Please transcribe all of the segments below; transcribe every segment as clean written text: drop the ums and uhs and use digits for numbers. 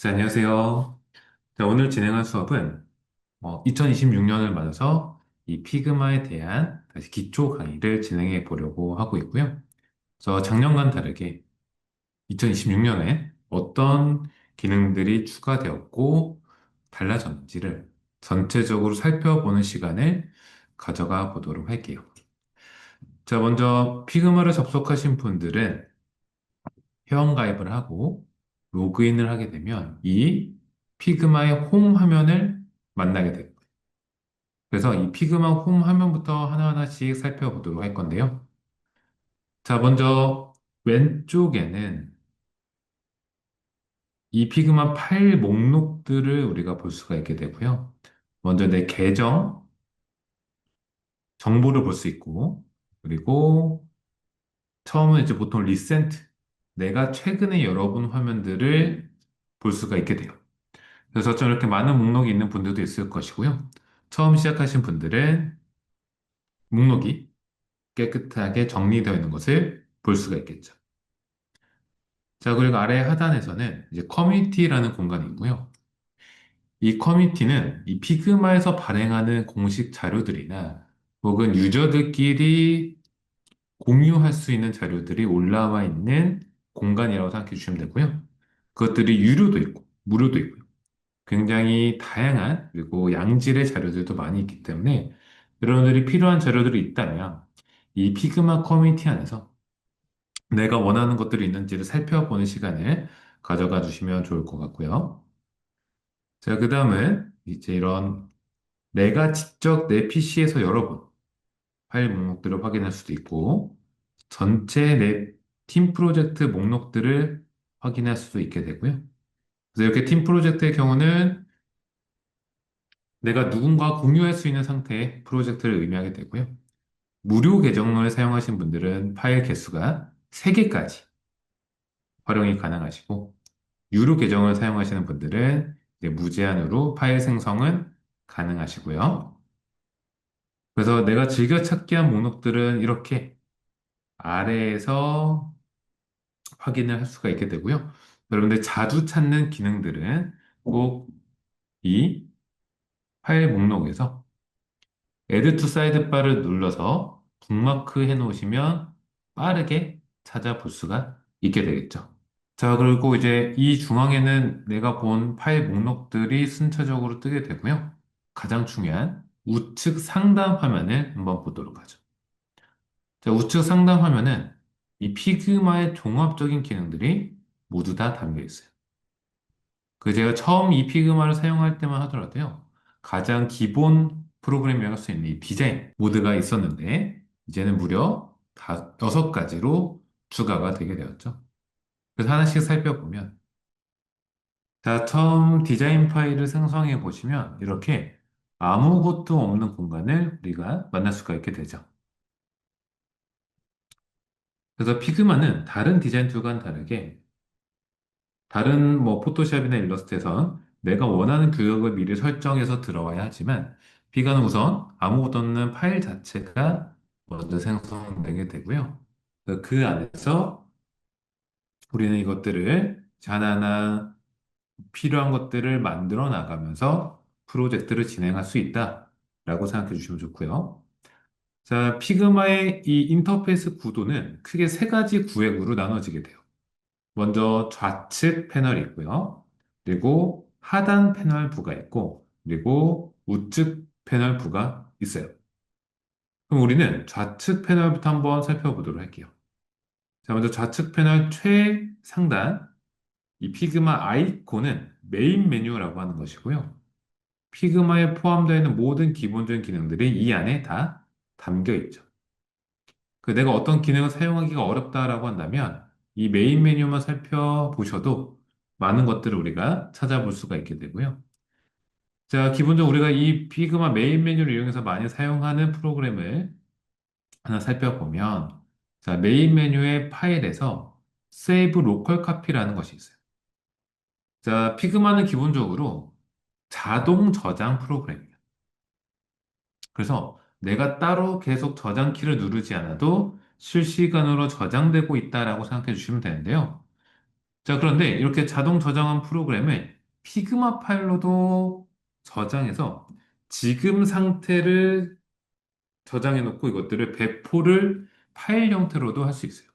자, 안녕하세요. 자, 오늘 진행할 수업은 2026년을 맞아서 이 피그마에 대한 다시 기초 강의를 진행해 보려고 하고 있고요. 그래서 작년과는 다르게 2026년에 어떤 기능들이 추가되었고 달라졌는지를 전체적으로 살펴보는 시간을 가져가 보도록 할게요. 자, 먼저 피그마를 접속하신 분들은 회원가입을 하고 로그인을 하게 되면 이 피그마의 홈 화면을 만나게 됩니다. 그래서 이 피그마 홈 화면부터 하나하나씩 살펴보도록 할 건데요. 자, 먼저 왼쪽에는 이 피그마 파일 목록들을 우리가 볼 수가 있게 되고요. 먼저 내 계정 정보를 볼 수 있고, 그리고 처음은 이제 보통 리센트, 내가 최근에 열어본 화면들을 볼 수가 있게 돼요. 그래서 좀 이렇게 많은 목록이 있는 분들도 있을 것이고요. 처음 시작하신 분들은 목록이 깨끗하게 정리되어 있는 것을 볼 수가 있겠죠. 자, 그리고 아래 하단에서는 이제 커뮤니티라는 공간이 있고요. 이 커뮤니티는 이 피그마에서 발행하는 공식 자료들이나 혹은 유저들끼리 공유할 수 있는 자료들이 올라와 있는 공간이라고 생각해 주시면 되고요. 그것들이 유료도 있고, 무료도 있고요. 굉장히 다양한 그리고 양질의 자료들도 많이 있기 때문에 여러분들이 필요한 자료들이 있다면 이 피그마 커뮤니티 안에서 내가 원하는 것들이 있는지를 살펴보는 시간을 가져가 주시면 좋을 것 같고요. 자, 그 다음은 이제 이런 내가 직접 내 PC에서 열어본 파일 목록들을 확인할 수도 있고 전체 내 팀 프로젝트 목록들을 확인할 수도 있게 되고요. 그래서 이렇게 팀 프로젝트의 경우는 내가 누군가 공유할 수 있는 상태의 프로젝트를 의미하게 되고요. 무료 계정을 사용하신 분들은 파일 개수가 3개까지 활용이 가능하시고, 유료 계정을 사용하시는 분들은 이제 무제한으로 파일 생성은 가능하시고요. 그래서 내가 즐겨찾기 한 목록들은 이렇게 아래에서 확인을 할 수가 있게 되고요. 여러분들 자주 찾는 기능들은 꼭 이 파일 목록에서 Add to Sidebar을 눌러서 북마크 해 놓으시면 빠르게 찾아볼 수가 있게 되겠죠. 자, 그리고 이제 이 중앙에는 내가 본 파일 목록들이 순차적으로 뜨게 되고요. 가장 중요한 우측 상단 화면을 한번 보도록 하죠. 자, 우측 상단 화면은 이 피그마의 종합적인 기능들이 모두 다 담겨 있어요. 그 제가 처음 이 피그마를 사용할 때만 하더라도요. 가장 기본 프로그램이 할 수 있는 이 디자인 모드가 있었는데 이제는 무려 6가지로 추가가 되게 되었죠. 그래서 하나씩 살펴보면 자, 처음 디자인 파일을 생성해 보시면 이렇게 아무것도 없는 공간을 우리가 만날 수가 있게 되죠. 그래서 피그마는 다른 디자인 툴과는 다르게 다른 뭐 포토샵이나 일러스트에선 내가 원하는 규격을 미리 설정해서 들어와야 하지만 피가는 우선 아무것도 없는 파일 자체가 먼저 생성되게 되고요. 그 안에서 우리는 이것들을 하나하나 필요한 것들을 만들어 나가면서 프로젝트를 진행할 수 있다라고 생각해 주시면 좋고요. 자, 피그마의 이 인터페이스 구도는 크게 3가지 구획으로 나눠지게 돼요. 먼저 좌측 패널이 있고요. 그리고 하단 패널 부가 있고, 그리고 우측 패널 부가 있어요. 그럼 우리는 좌측 패널부터 한번 살펴보도록 할게요. 자, 먼저 좌측 패널 최상단, 이 피그마 아이콘은 메인 메뉴라고 하는 것이고요. 피그마에 포함되어 있는 모든 기본적인 기능들이 이 안에 다 담겨 있죠. 그 내가 어떤 기능을 사용하기가 어렵다라고 한다면 이 메인 메뉴만 살펴보셔도 많은 것들을 우리가 찾아볼 수가 있게 되고요. 자, 기본적으로 우리가 이 피그마 메인 메뉴를 이용해서 많이 사용하는 프로그램을 하나 살펴보면 자, 메인 메뉴의 파일에서 Save Local Copy라는 것이 있어요. 자, 피그마는 기본적으로 자동 저장 프로그램이에요. 그래서 내가 따로 계속 저장키를 누르지 않아도 실시간으로 저장되고 있다라고 생각해 주시면 되는데요. 자, 그런데 이렇게 자동 저장한 프로그램을 피그마 파일로도 저장해서 지금 상태를 저장해 놓고 이것들을 배포를 파일 형태로도 할 수 있어요.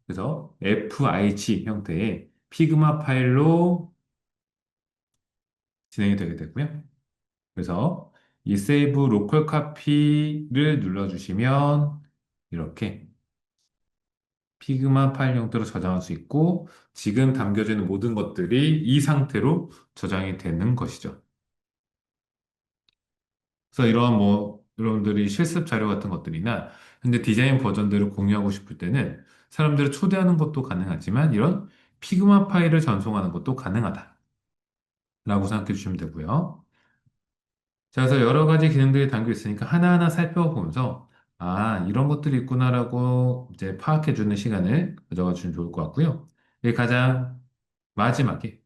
그래서 FIG 형태의 피그마 파일로 진행이 되게 되고요. 그래서 이 세이브 로컬 카피를 눌러주시면 이렇게 피그마 파일 형태로 저장할 수 있고 지금 담겨져 있는 모든 것들이 이 상태로 저장이 되는 것이죠. 그래서 이러한 뭐 여러분들이 실습 자료 같은 것들이나 현재 디자인 버전들을 공유하고 싶을 때는 사람들을 초대하는 것도 가능하지만 이런 피그마 파일을 전송하는 것도 가능하다라고 생각해 주시면 되고요. 자, 그래서 여러 가지 기능들이 담겨 있으니까 하나하나 살펴보면서 아, 이런 것들이 있구나라고 이제 파악해 주는 시간을 가져가 주시면 좋을 것 같고요. 이 가장 마지막에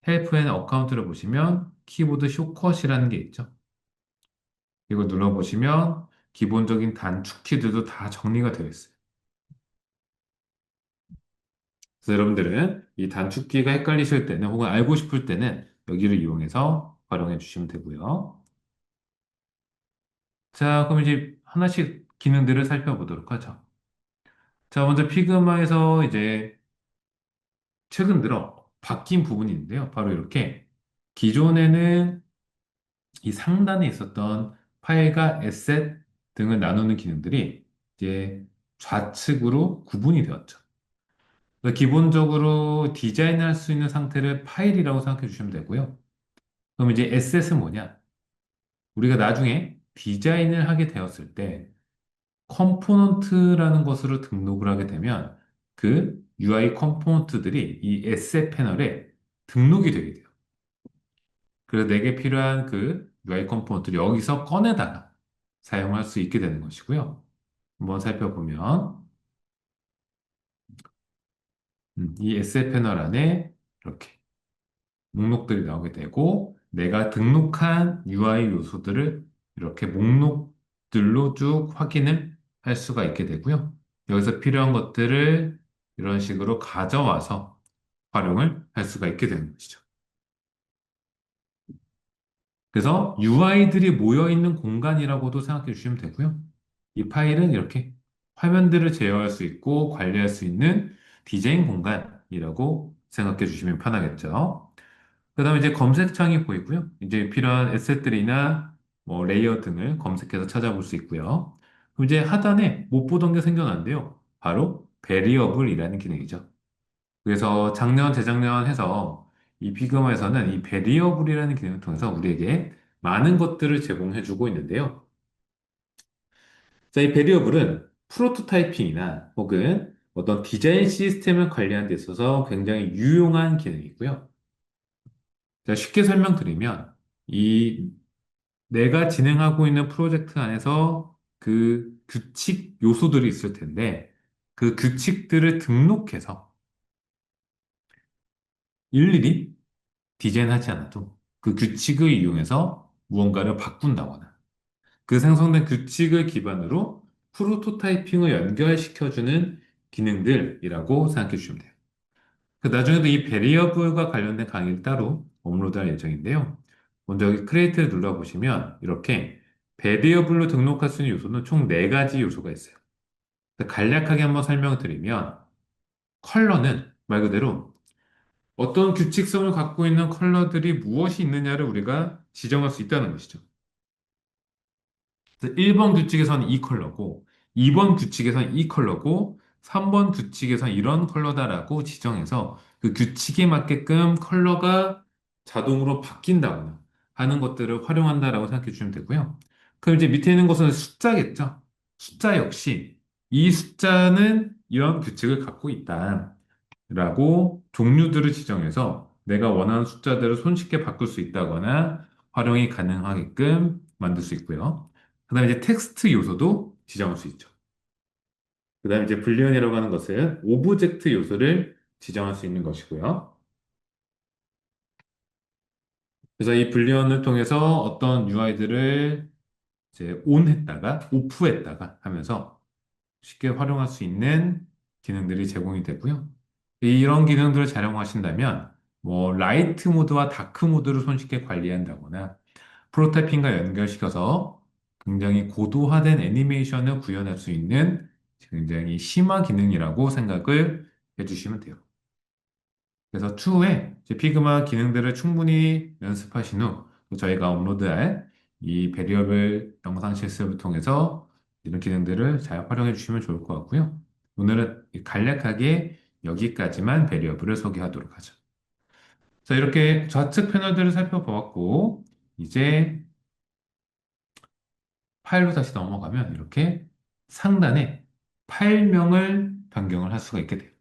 헬프 앤 어카운트를 보시면 키보드 쇼컷이라는 게 있죠. 이걸 눌러보시면 기본적인 단축 키들도 다 정리가 되어 있어요. 그래서 여러분들은 이 단축키가 헷갈리실 때는 혹은 알고 싶을 때는 여기를 이용해서 활용해 주시면 되고요. 자, 그럼 이제 하나씩 기능들을 살펴보도록 하죠. 자, 먼저 피그마에서 이제 최근 들어 바뀐 부분이 있는데요. 바로 이렇게 기존에는 이 상단에 있었던 파일과 에셋 등을 나누는 기능들이 이제 좌측으로 구분이 되었죠. 그래서 기본적으로 디자인할 수 있는 상태를 파일이라고 생각해 주시면 되고요. 그럼 이제 에셋은 뭐냐? 우리가 나중에 디자인을 하게 되었을 때 컴포넌트라는 것으로 등록을 하게 되면 그 UI 컴포넌트들이 이 에셋 패널에 등록이 되게 돼요. 그래서 내게 필요한 그 UI 컴포넌트를 여기서 꺼내다가 사용할 수 있게 되는 것이고요. 한번 살펴보면 이 에셋 패널 안에 이렇게 목록들이 나오게 되고 내가 등록한 UI 요소들을 이렇게 목록들로 쭉 확인을 할 수가 있게 되고요. 여기서 필요한 것들을 이런 식으로 가져와서 활용을 할 수가 있게 되는 것이죠. 그래서 UI들이 모여 있는 공간이라고도 생각해 주시면 되고요. 이 파일은 이렇게 화면들을 제어할 수 있고 관리할 수 있는 디자인 공간이라고 생각해 주시면 편하겠죠. 그 다음에 이제 검색창이 보이고요. 이제 필요한 에셋들이나 뭐 레이어 등을 검색해서 찾아볼 수 있고요. 그럼 이제 하단에 못 보던 게 생겨났는데요. 바로 베리어블이라는 기능이죠. 그래서 작년, 재작년 해서 이 피그마에서는 이 베리어블이라는 기능을 통해서 우리에게 많은 것들을 제공해주고 있는데요. 자, 이 베리어블은 프로토타이핑이나 혹은 어떤 디자인 시스템을 관리하는 데 있어서 굉장히 유용한 기능이고요. 자, 쉽게 설명드리면 이 내가 진행하고 있는 프로젝트 안에서 그 규칙 요소들이 있을 텐데 그 규칙들을 등록해서 일일이 디자인하지 않아도 그 규칙을 이용해서 무언가를 바꾼다거나 그 생성된 규칙을 기반으로 프로토타이핑을 연결시켜주는 기능들이라고 생각해 주시면 돼요. 그 나중에도 이 베리어블과 관련된 강의를 따로 업로드할 예정인데요. 먼저 여기 크리에이트를 눌러보시면 이렇게 베리어블로 등록할 수 있는 요소는 총 4가지 요소가 있어요. 간략하게 한번 설명을 드리면 컬러는 말 그대로 어떤 규칙성을 갖고 있는 컬러들이 무엇이 있느냐를 우리가 지정할 수 있다는 것이죠. 그래서 1번 규칙에서는 이 컬러고, 2번 규칙에서는 이 컬러고, 3번 규칙에서는 이런 컬러다라고 지정해서 그 규칙에 맞게끔 컬러가 자동으로 바뀐다거나 하는 것들을 활용한다라고 생각해 주시면 되고요. 그럼 이제 밑에 있는 것은 숫자겠죠? 숫자 역시 이 숫자는 이런 규칙을 갖고 있다. 라고 종류들을 지정해서 내가 원하는 숫자들을 손쉽게 바꿀 수 있다거나 활용이 가능하게끔 만들 수 있고요. 그 다음에 이제 텍스트 요소도 지정할 수 있죠. 그 다음에 이제 불리언이라고 하는 것은 오브젝트 요소를 지정할 수 있는 것이고요. 그래서 이 불리언을 통해서 어떤 UI들을 이제 온 했다가 오프 했다가 하면서 쉽게 활용할 수 있는 기능들이 제공이 되고요. 이런 기능들을 사용하신다면, 뭐, 라이트 모드와 다크 모드를 손쉽게 관리한다거나, 프로타이핑과 연결시켜서 굉장히 고도화된 애니메이션을 구현할 수 있는 굉장히 심화 기능이라고 생각을 해주시면 돼요. 그래서 추후에 이제 피그마 기능들을 충분히 연습하신 후 저희가 업로드할 이 베리어블 영상 실습을 통해서 이런 기능들을 잘 활용해 주시면 좋을 것 같고요. 오늘은 간략하게 여기까지만 베리어블을 소개하도록 하죠. 자, 이렇게 좌측 패널들을 살펴보았고, 이제 파일로 다시 넘어가면 이렇게 상단에 파일명을 변경을 할 수가 있게 돼요.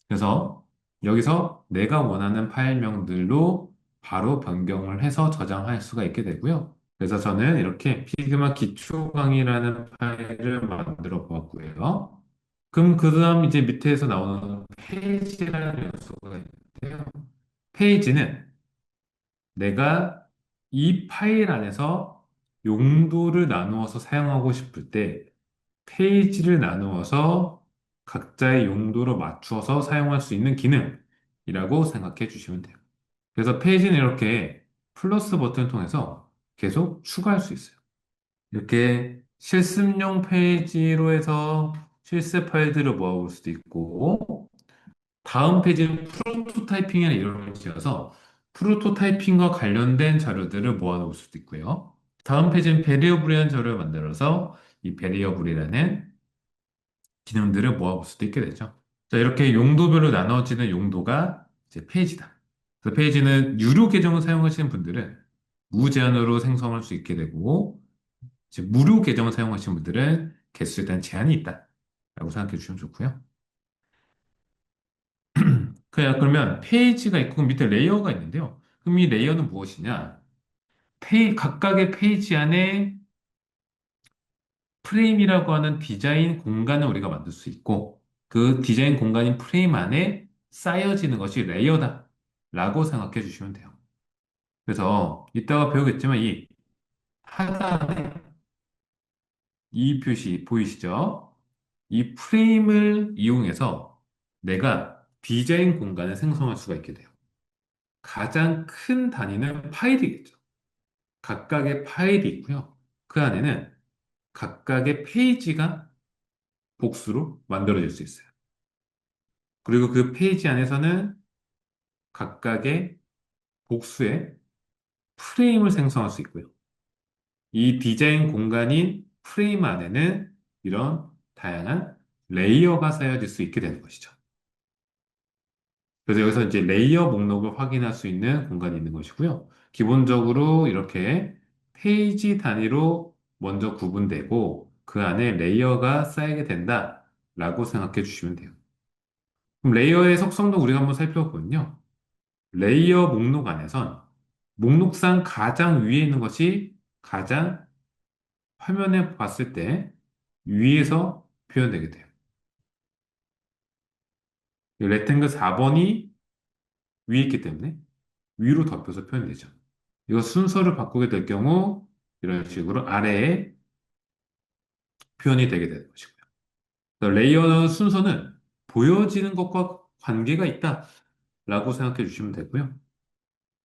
그래서 여기서 내가 원하는 파일명들로 바로 변경을 해서 저장할 수가 있게 되고요. 그래서 저는 이렇게 피그마 기초 강의라는 파일을 만들어 보았고요. 그럼 그 다음 이제 밑에서 나오는 페이지라는 요소가 있는데요. 페이지는 내가 이 파일 안에서 용도를 나누어서 사용하고 싶을 때 페이지를 나누어서 각자의 용도로 맞추어서 사용할 수 있는 기능이라고 생각해 주시면 돼요. 그래서 페이지는 이렇게 플러스 버튼을 통해서 계속 추가할 수 있어요. 이렇게 실습용 페이지로 해서 실습 파일들을 모아볼 수도 있고, 다음 페이지는 프로토타이핑이라는 이름을 지어서 프로토타이핑과 관련된 자료들을 모아놓을 수도 있고요. 다음 페이지는 베리어블이라는 자료를 만들어서 이 베리어블이라는 기능들을 모아볼 수도 있게 되죠. 자, 이렇게 용도별로 나눠지는 용도가 이제 페이지다. 그래서 페이지는 유료 계정을 사용하시는 분들은 무제한으로 생성할 수 있게 되고, 이제 무료 계정을 사용하시는 분들은 개수에 대한 제한이 있다. 라고 생각해 주시면 좋고요. 그러면 페이지가 있고, 그 밑에 레이어가 있는데요. 그럼 이 레이어는 무엇이냐? 각각의 페이지 안에 프레임이라고 하는 디자인 공간을 우리가 만들 수 있고, 그 디자인 공간인 프레임 안에 쌓여지는 것이 레이어다. 라고 생각해 주시면 돼요. 그래서 이따가 배우겠지만 이 하단에 이 표시 보이시죠? 이 프레임을 이용해서 내가 디자인 공간을 생성할 수가 있게 돼요. 가장 큰 단위는 파일이겠죠. 각각의 파일이 있고요. 그 안에는 각각의 페이지가 복수로 만들어질 수 있어요. 그리고 그 페이지 안에서는 각각의 복수의 프레임을 생성할 수 있고요. 이 디자인 공간인 프레임 안에는 이런 다양한 레이어가 쌓여질 수 있게 되는 것이죠. 그래서 여기서 이제 레이어 목록을 확인할 수 있는 공간이 있는 것이고요. 기본적으로 이렇게 페이지 단위로 먼저 구분되고 그 안에 레이어가 쌓이게 된다라고 생각해 주시면 돼요. 그럼 레이어의 속성도 우리가 한번 살펴보면요. 레이어 목록 안에선 목록상 가장 위에 있는 것이 가장 화면에 봤을 때 위에서 표현되게 돼요. 이 레탱글 4번이 위에 있기 때문에 위로 덮여서 표현되죠. 이거 순서를 바꾸게 될 경우 이런 식으로 아래에 표현이 되게 되는 것이고요. 그래서 레이어 순서는 보여지는 것과 관계가 있다라고 생각해 주시면 되고요.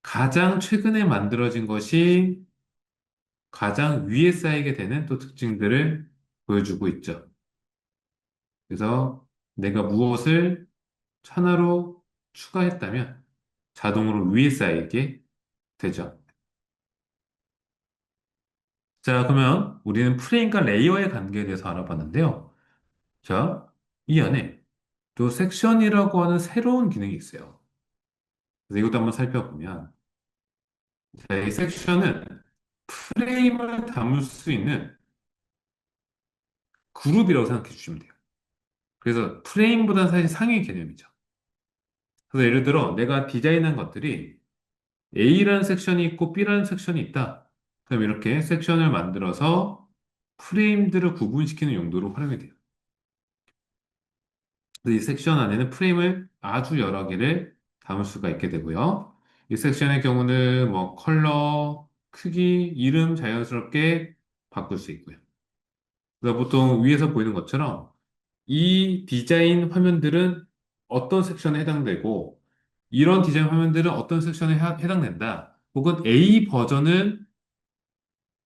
가장 최근에 만들어진 것이 가장 위에 쌓이게 되는 또 특징들을 보여주고 있죠. 그래서 내가 무엇을 하나로 추가했다면 자동으로 위에 쌓이게 되죠. 자, 그러면 우리는 프레임과 레이어의 관계에 대해서 알아봤는데요. 자, 이 안에 또 섹션이라고 하는 새로운 기능이 있어요. 그래서 이것도 한번 살펴보면, 자, 이 섹션은 프레임을 담을 수 있는 그룹이라고 생각해 주시면 돼요. 그래서 프레임보다는 사실 상위 개념이죠. 그래서 예를 들어 내가 디자인한 것들이 A라는 섹션이 있고 B라는 섹션이 있다. 그럼 이렇게 섹션을 만들어서 프레임들을 구분시키는 용도로 활용이 돼요. 그래서 이 섹션 안에는 프레임을 아주 여러 개를 담을 수가 있게 되고요. 이 섹션의 경우는 뭐 컬러, 크기, 이름 자연스럽게 바꿀 수 있고요. 그래서 보통 위에서 보이는 것처럼 이 디자인 화면들은 어떤 섹션에 해당되고 이런 디자인 화면들은 어떤 섹션에 해당된다. 혹은 A 버전은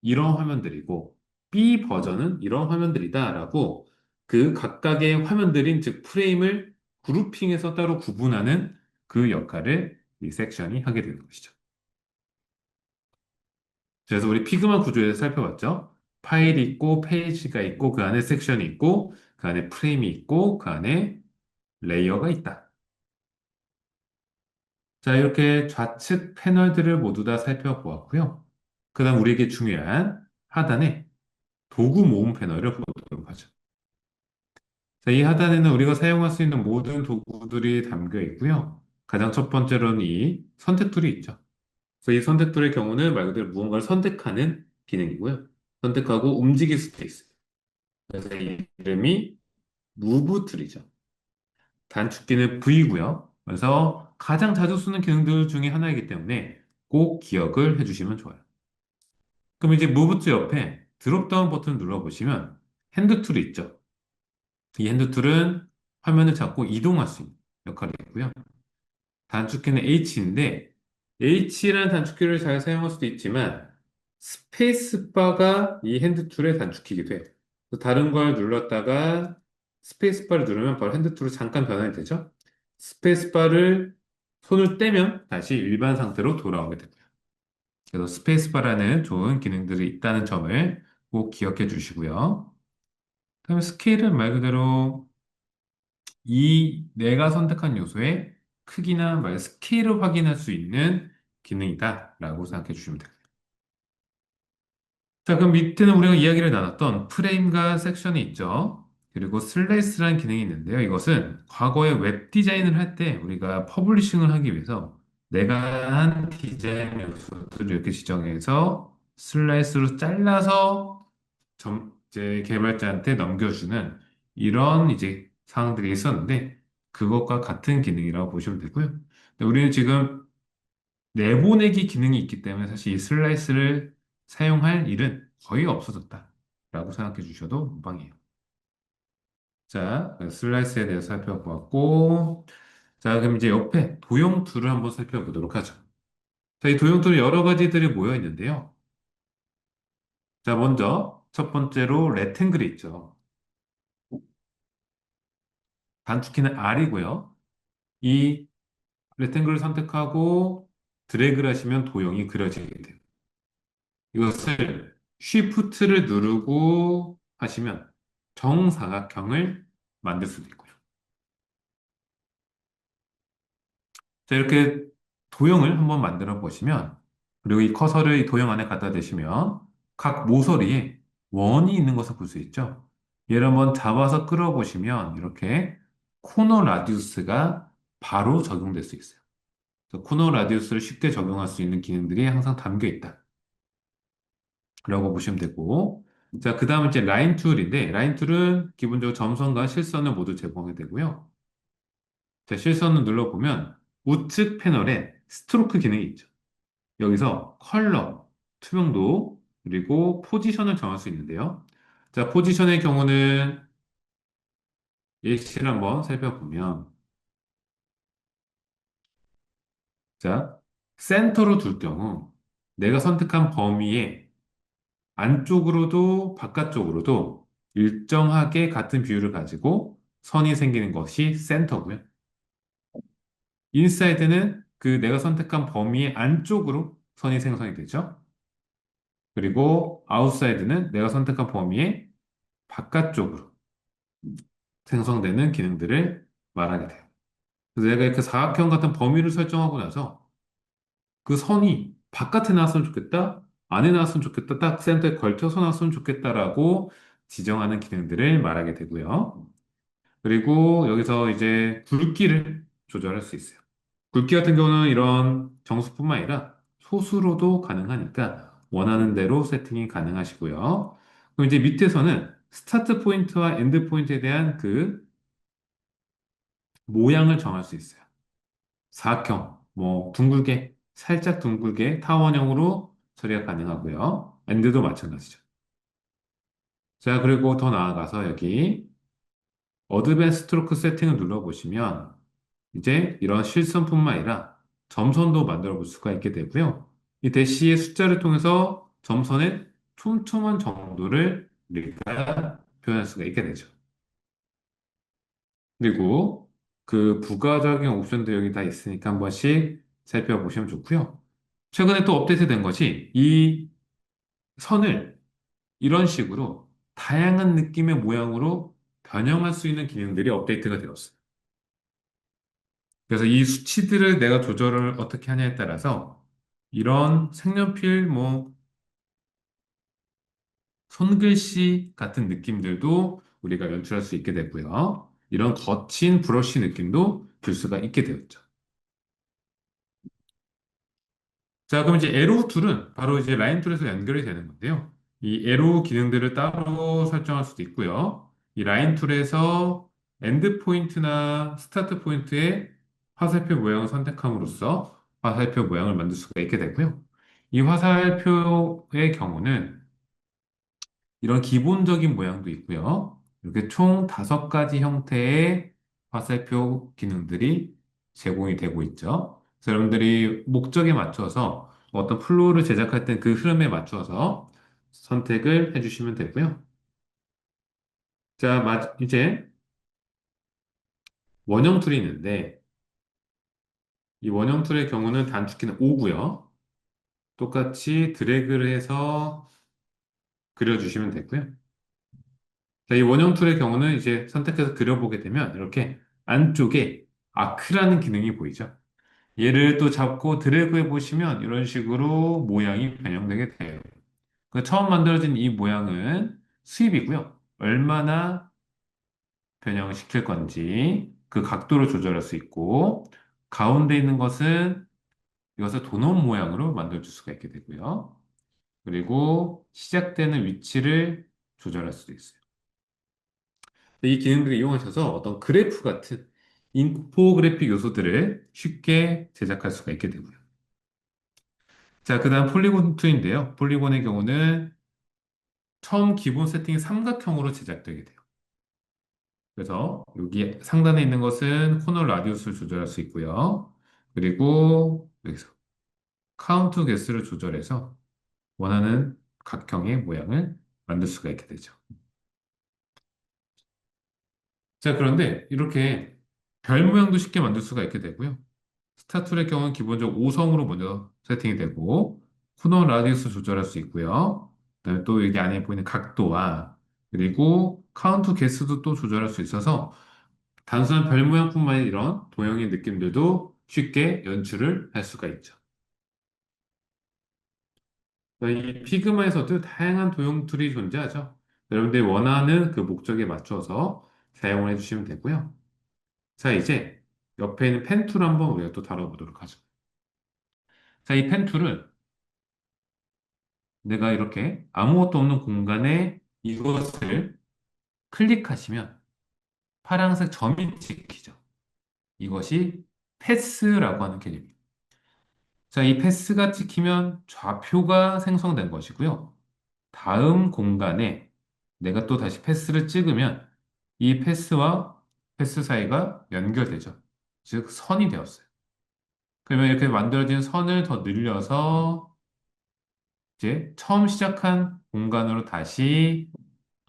이런 화면들이고 B 버전은 이런 화면들이다라고 그 각각의 화면들인 즉 프레임을 그룹핑해서 따로 구분하는 그 역할을 이 섹션이 하게 되는 것이죠. 그래서 우리 피그마 구조에서 살펴봤죠. 파일이 있고 페이지가 있고 그 안에 섹션이 있고 그 안에 프레임이 있고 그 안에 레이어가 있다. 자, 이렇게 좌측 패널들을 모두 다 살펴보았고요. 그다음 우리에게 중요한 하단에 도구 모음 패널을 보도록 하죠. 자, 이 하단에는 우리가 사용할 수 있는 모든 도구들이 담겨 있고요. 가장 첫 번째로는 이 선택 툴이 있죠. 그래서 이 선택 툴의 경우는 말 그대로 무언가를 선택하는 기능이고요. 선택하고 움직일 수도 있어요. 그래서 이 이름이 무브 툴이죠. 단축키는 V고요. 그래서 가장 자주 쓰는 기능들 중에 하나이기 때문에 꼭 기억을 해주시면 좋아요. 그럼 이제 무브 툴 옆에 드롭다운 버튼을 눌러보시면 핸드 툴이 있죠. 이 핸드 툴은 화면을 잡고 이동할 수 있는 역할이 있고요. 단축키는 H인데 H라는 단축키를 잘 사용할 수도 있지만 스페이스바가 이 핸드 툴의 단축키이기도 해요. 그래서 다른 걸 눌렀다가 스페이스바를 누르면 바로 핸드 툴로 잠깐 변환이 되죠. 스페이스바를 손을 떼면 다시 일반 상태로 돌아오게 됩니다. 그래서 스페이스바라는 좋은 기능들이 있다는 점을 꼭 기억해 주시고요. 그다음에 스케일은 말 그대로 이 내가 선택한 요소의 크기나 말 스케일을 확인할 수 있는 기능이다라고 생각해 주시면 됩니다. 자, 그럼 밑에는 우리가 이야기를 나눴던 프레임과 섹션이 있죠. 그리고 슬라이스라는 기능이 있는데요. 이것은 과거에 웹 디자인을 할 때 우리가 퍼블리싱을 하기 위해서 내가 한 디자인 요소들을 이렇게 지정해서 슬라이스로 잘라서 이제 개발자한테 넘겨주는 이런 이제 사항들이 있었는데 그것과 같은 기능이라고 보시면 되고요. 근데 우리는 지금 내보내기 기능이 있기 때문에 사실 이 슬라이스를 사용할 일은 거의 없어졌다라고 생각해 주셔도 무방해요. 자, 슬라이스에 대해서 살펴보았고, 자, 그럼 이제 옆에 도형 툴을 한번 살펴보도록 하죠. 자, 이 도형 툴은 여러 가지들이 모여 있는데요. 자, 먼저 첫 번째로 레탱글이 있죠. 단축키는 R이고요. 이 레탱글을 선택하고 드래그를 하시면 도형이 그려지게 돼요. 이것을 쉬프트를 누르고 하시면 정사각형을 만들 수도 있고요. 자, 이렇게 도형을 한번 만들어 보시면, 그리고 이 커서를 이 도형 안에 갖다 대시면 각 모서리에 원이 있는 것을 볼 수 있죠. 얘를 한번 잡아서 끌어보시면 이렇게 코너 라디우스가 바로 적용될 수 있어요. 그래서 코너 라디우스를 쉽게 적용할 수 있는 기능들이 항상 담겨 있다. 라고 보시면 되고, 자, 그 다음은 이제 라인 툴인데, 라인 툴은 기본적으로 점선과 실선을 모두 제공이 되고요. 자, 실선을 눌러보면 우측 패널에 스트로크 기능이 있죠. 여기서 컬러, 투명도, 그리고 포지션을 정할 수 있는데요. 자, 포지션의 경우는 예시를 한번 살펴보면, 자, 센터로 둘 경우 내가 선택한 범위에 안쪽으로도 바깥쪽으로도 일정하게 같은 비율을 가지고 선이 생기는 것이 센터고요. 인사이드는 그 내가 선택한 범위의 안쪽으로 선이 생성이 되죠. 그리고 아웃사이드는 내가 선택한 범위의 바깥쪽으로 생성되는 기능들을 말하게 돼요. 그래서 내가 이렇게 사각형 같은 범위를 설정하고 나서 그 선이 바깥에 나왔으면 좋겠다, 안에 나왔으면 좋겠다, 딱 센터에 걸쳐서 나왔으면 좋겠다라고 지정하는 기능들을 말하게 되고요. 그리고 여기서 이제 굵기를 조절할 수 있어요. 굵기 같은 경우는 이런 정수뿐만 아니라 소수로도 가능하니까 원하는 대로 세팅이 가능하시고요. 그럼 이제 밑에서는 스타트 포인트와 엔드 포인트에 대한 그 모양을 정할 수 있어요. 사각형, 뭐 둥글게, 살짝 둥글게 타원형으로 처리가 가능하고요. 엔드도 마찬가지죠. 자, 그리고 더 나아가서 여기 어드밴스 스트로크 세팅을 눌러보시면 이제 이런 실선뿐만 아니라 점선도 만들어 볼 수가 있게 되고요. 이 대시의 숫자를 통해서 점선의 촘촘한 정도를 우리가 표현할 수가 있게 되죠. 그리고 그 부가적인 옵션도 여기 다 있으니까 한 번씩 살펴보시면 좋고요. 최근에 또 업데이트된 것이 이 선을 이런 식으로 다양한 느낌의 모양으로 변형할 수 있는 기능들이 업데이트가 되었어요. 그래서 이 수치들을 내가 조절을 어떻게 하냐에 따라서 이런 색연필, 뭐, 손글씨 같은 느낌들도 우리가 연출할 수 있게 되고요. 이런 거친 브러쉬 느낌도 줄 수가 있게 되었죠. 자, 그럼 이제 에로우 툴은 바로 이제 라인 툴에서 연결이 되는 건데요. 이 에로우 기능들을 따로 설정할 수도 있고요. 이 라인 툴에서 엔드 포인트나 스타트 포인트의 화살표 모양을 선택함으로써 화살표 모양을 만들 수가 있게 되고요. 이 화살표의 경우는 이런 기본적인 모양도 있고요. 이렇게 총 5가지 형태의 화살표 기능들이 제공이 되고 있죠. 그래서 여러분들이 목적에 맞춰서 어떤 플로우를 제작할 때 그 흐름에 맞춰서 선택을 해주시면 되고요. 자, 이제 원형 툴이 있는데 이 원형 툴의 경우는 단축키는 5고요. 똑같이 드래그를 해서 그려주시면 되고요. 자, 이 원형 툴의 경우는 이제 선택해서 그려보게 되면 이렇게 안쪽에 아크라는 기능이 보이죠. 얘를 또 잡고 드래그 해보시면 이런 식으로 모양이 변형되게 돼요. 그 처음 만들어진 이 모양은 수입이고요. 얼마나 변형을 시킬 건지 그 각도를 조절할 수 있고 가운데 있는 것은 이것을 도넛 모양으로 만들어줄 수가 있게 되고요. 그리고 시작되는 위치를 조절할 수도 있어요. 이 기능들을 이용하셔서 어떤 그래프 같은 인포그래픽 요소들을 쉽게 제작할 수가 있게 되고요. 자, 그 다음 폴리곤 2인데요. 폴리곤의 경우는 처음 기본 세팅이 삼각형으로 제작되게 돼요. 그래서 여기 상단에 있는 것은 코너 라디우스를 조절할 수 있고요. 그리고 여기서 카운트 개수를 조절해서 원하는 각형의 모양을 만들 수가 있게 되죠. 자, 그런데 이렇게 별 모양도 쉽게 만들 수가 있게 되고요. 스타툴의 경우는 기본적으로 5성으로 먼저 세팅이 되고 코너 라디우스 조절할 수 있고요. 그다음에 또 여기 안에 보이는 각도와 그리고 카운트 개수도 또 조절할 수 있어서 단순한 별 모양뿐만 아니라 이런 도형의 느낌들도 쉽게 연출을 할 수가 있죠. 이 피그마에서도 다양한 도형 툴이 존재하죠. 여러분들이 원하는 그 목적에 맞춰서 사용을 해주시면 되고요. 자, 이제 옆에 있는 펜 툴 한번 우리가 또 다뤄보도록 하죠. 자, 이 펜 툴은 내가 이렇게 아무것도 없는 공간에 이것을 클릭하시면 파란색 점이 찍히죠. 이것이 패스라고 하는 개념입니다. 자, 이 패스가 찍히면 좌표가 생성된 것이고요. 다음 공간에 내가 또 다시 패스를 찍으면 이 패스와 패스 사이가 연결되죠. 즉, 선이 되었어요. 그러면 이렇게 만들어진 선을 더 늘려서 이제 처음 시작한 공간으로 다시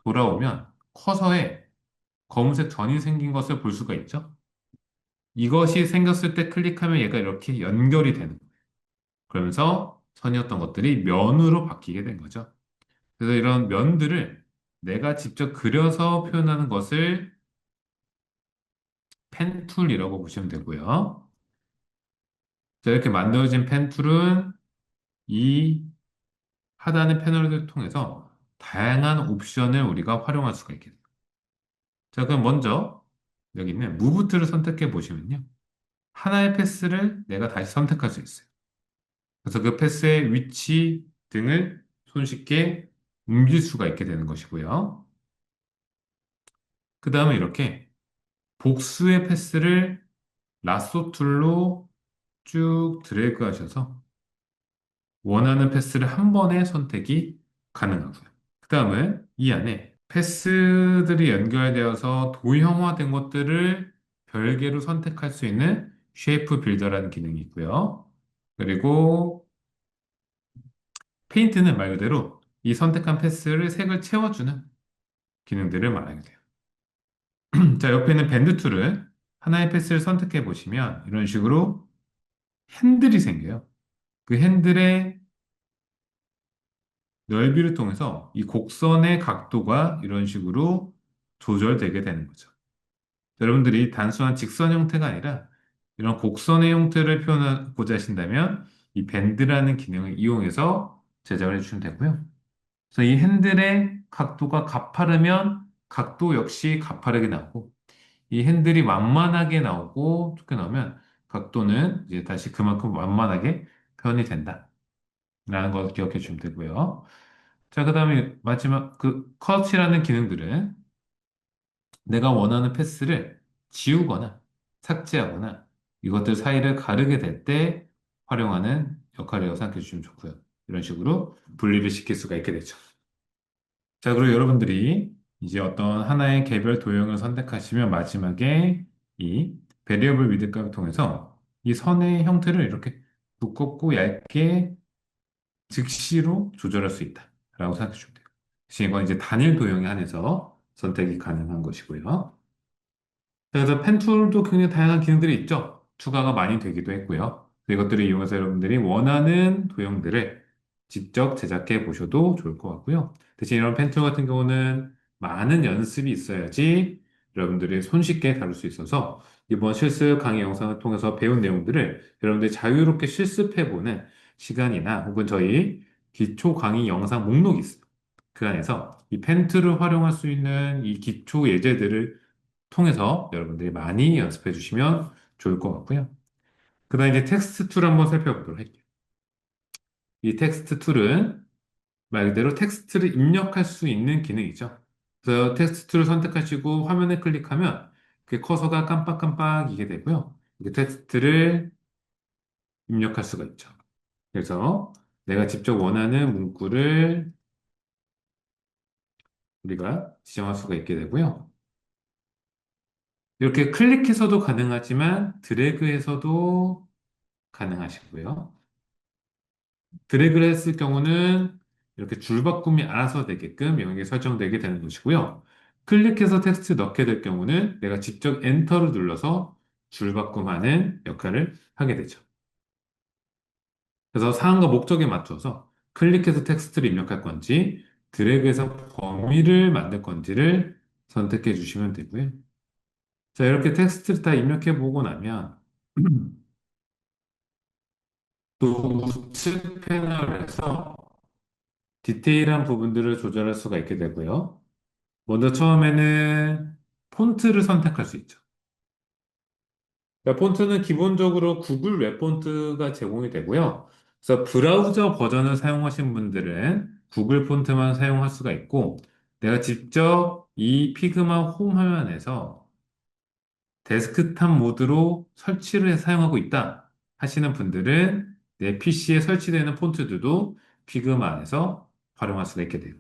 돌아오면 커서에 검은색 전이 생긴 것을 볼 수가 있죠. 이것이 생겼을 때 클릭하면 얘가 이렇게 연결이 되는 거예요. 그러면서 선이었던 것들이 면으로 바뀌게 된 거죠. 그래서 이런 면들을 내가 직접 그려서 표현하는 것을 펜툴이라고 보시면 되고요. 자, 이렇게 만들어진 펜툴은 이 하단의 패널을 통해서 다양한 옵션을 우리가 활용할 수가 있게 돼요. 자, 그럼 먼저 여기 있는 무브 툴을 선택해 보시면요. 하나의 패스를 내가 다시 선택할 수 있어요. 그래서 그 패스의 위치 등을 손쉽게 옮길 수가 있게 되는 것이고요. 그 다음에 이렇게 복수의 패스를 라sso 툴로 쭉 드래그 하셔서 원하는 패스를 한 번에 선택이 가능하고요. 그 다음은 이 안에 패스들이 연결되어서 도형화된 것들을 별개로 선택할 수 있는 쉐이프 빌더라는 기능이 있고요. 그리고 페인트는 말 그대로 이 선택한 패스를 색을 채워주는 기능들을 말하게 돼요. 자, 옆에 있는 밴드 툴은 하나의 패스를 선택해 보시면 이런 식으로 핸들이 생겨요. 그 핸들의 넓이를 통해서 이 곡선의 각도가 이런 식으로 조절되게 되는 거죠. 여러분들이 단순한 직선 형태가 아니라 이런 곡선의 형태를 표현하고자 하신다면 이 밴드라는 기능을 이용해서 제작을 해주시면 되고요. 그래서 이 핸들의 각도가 가파르면 각도 역시 가파르게 나오고 이 핸들이 완만하게 나오고 좁게 나오면 각도는 이제 다시 그만큼 완만하게 표현이 된다라는 걸 기억해 주시면 되고요. 자, 그 다음에 마지막 그 컷이라는 기능들은 내가 원하는 패스를 지우거나 삭제하거나 이것들 사이를 가르게 될 때 활용하는 역할이라고 생각해 주시면 좋고요. 이런 식으로 분리를 시킬 수가 있게 되죠. 자, 그리고 여러분들이 이제 어떤 하나의 개별 도형을 선택하시면 마지막에 이 베리어블 위드 값을 통해서 이 선의 형태를 이렇게 두껍고 얇게 즉시로 조절할 수 있다라고 생각해 주면 돼요. 대신 이건 이제 단일 도형에 한해서 선택이 가능한 것이고요. 그래서 펜툴도 굉장히 다양한 기능들이 있죠. 추가가 많이 되기도 했고요. 이것들을 이용해서 여러분들이 원하는 도형들을 직접 제작해 보셔도 좋을 것 같고요. 대신 이런 펜툴 같은 경우는 많은 연습이 있어야지 여러분들이 손쉽게 다룰 수 있어서 이번 실습 강의 영상을 통해서 배운 내용들을 여러분들이 자유롭게 실습해 보는 시간이나 혹은 저희 기초 강의 영상 목록이 있어요. 그 안에서 이 펜툴을 활용할 수 있는 이 기초 예제들을 통해서 여러분들이 많이 연습해 주시면 좋을 것 같고요. 그 다음에 이제 텍스트 툴 한번 살펴보도록 할게요. 이 텍스트 툴은 말 그대로 텍스트를 입력할 수 있는 기능이죠. 그래서 텍스트 툴을 선택하시고 화면에 클릭하면 그 커서가 깜빡깜빡이게 되고요. 이게 텍스트를 입력할 수가 있죠. 그래서 내가 직접 원하는 문구를 우리가 지정할 수가 있게 되고요. 이렇게 클릭해서도 가능하지만 드래그해서도 가능하시고요. 드래그를 했을 경우는 이렇게 줄바꿈이 알아서 되게끔 명하게 설정되게 되는 것이고요. 클릭해서 텍스트 넣게 될 경우는 내가 직접 엔터를 눌러서 줄바꿈하는 역할을 하게 되죠. 그래서 사항과 목적에 맞춰서 클릭해서 텍스트를 입력할 건지 드래그해서 범위를 만들 건지를 선택해 주시면 되고요. 자, 이렇게 텍스트를 다 입력해 보고 나면 또 우측 패널에서 디테일한 부분들을 조절할 수가 있게 되고요. 먼저 처음에는 폰트를 선택할 수 있죠. 그러니까 폰트는 기본적으로 구글 웹 폰트가 제공이 되고요. 그래서 브라우저 버전을 사용하신 분들은 구글 폰트만 사용할 수가 있고, 내가 직접 이 피그마 홈 화면에서 데스크탑 모드로 설치를 해서 사용하고 있다 하시는 분들은 내 PC에 설치되어 있는 폰트들도 피그마 안에서 활용할 수가 있게 돼요.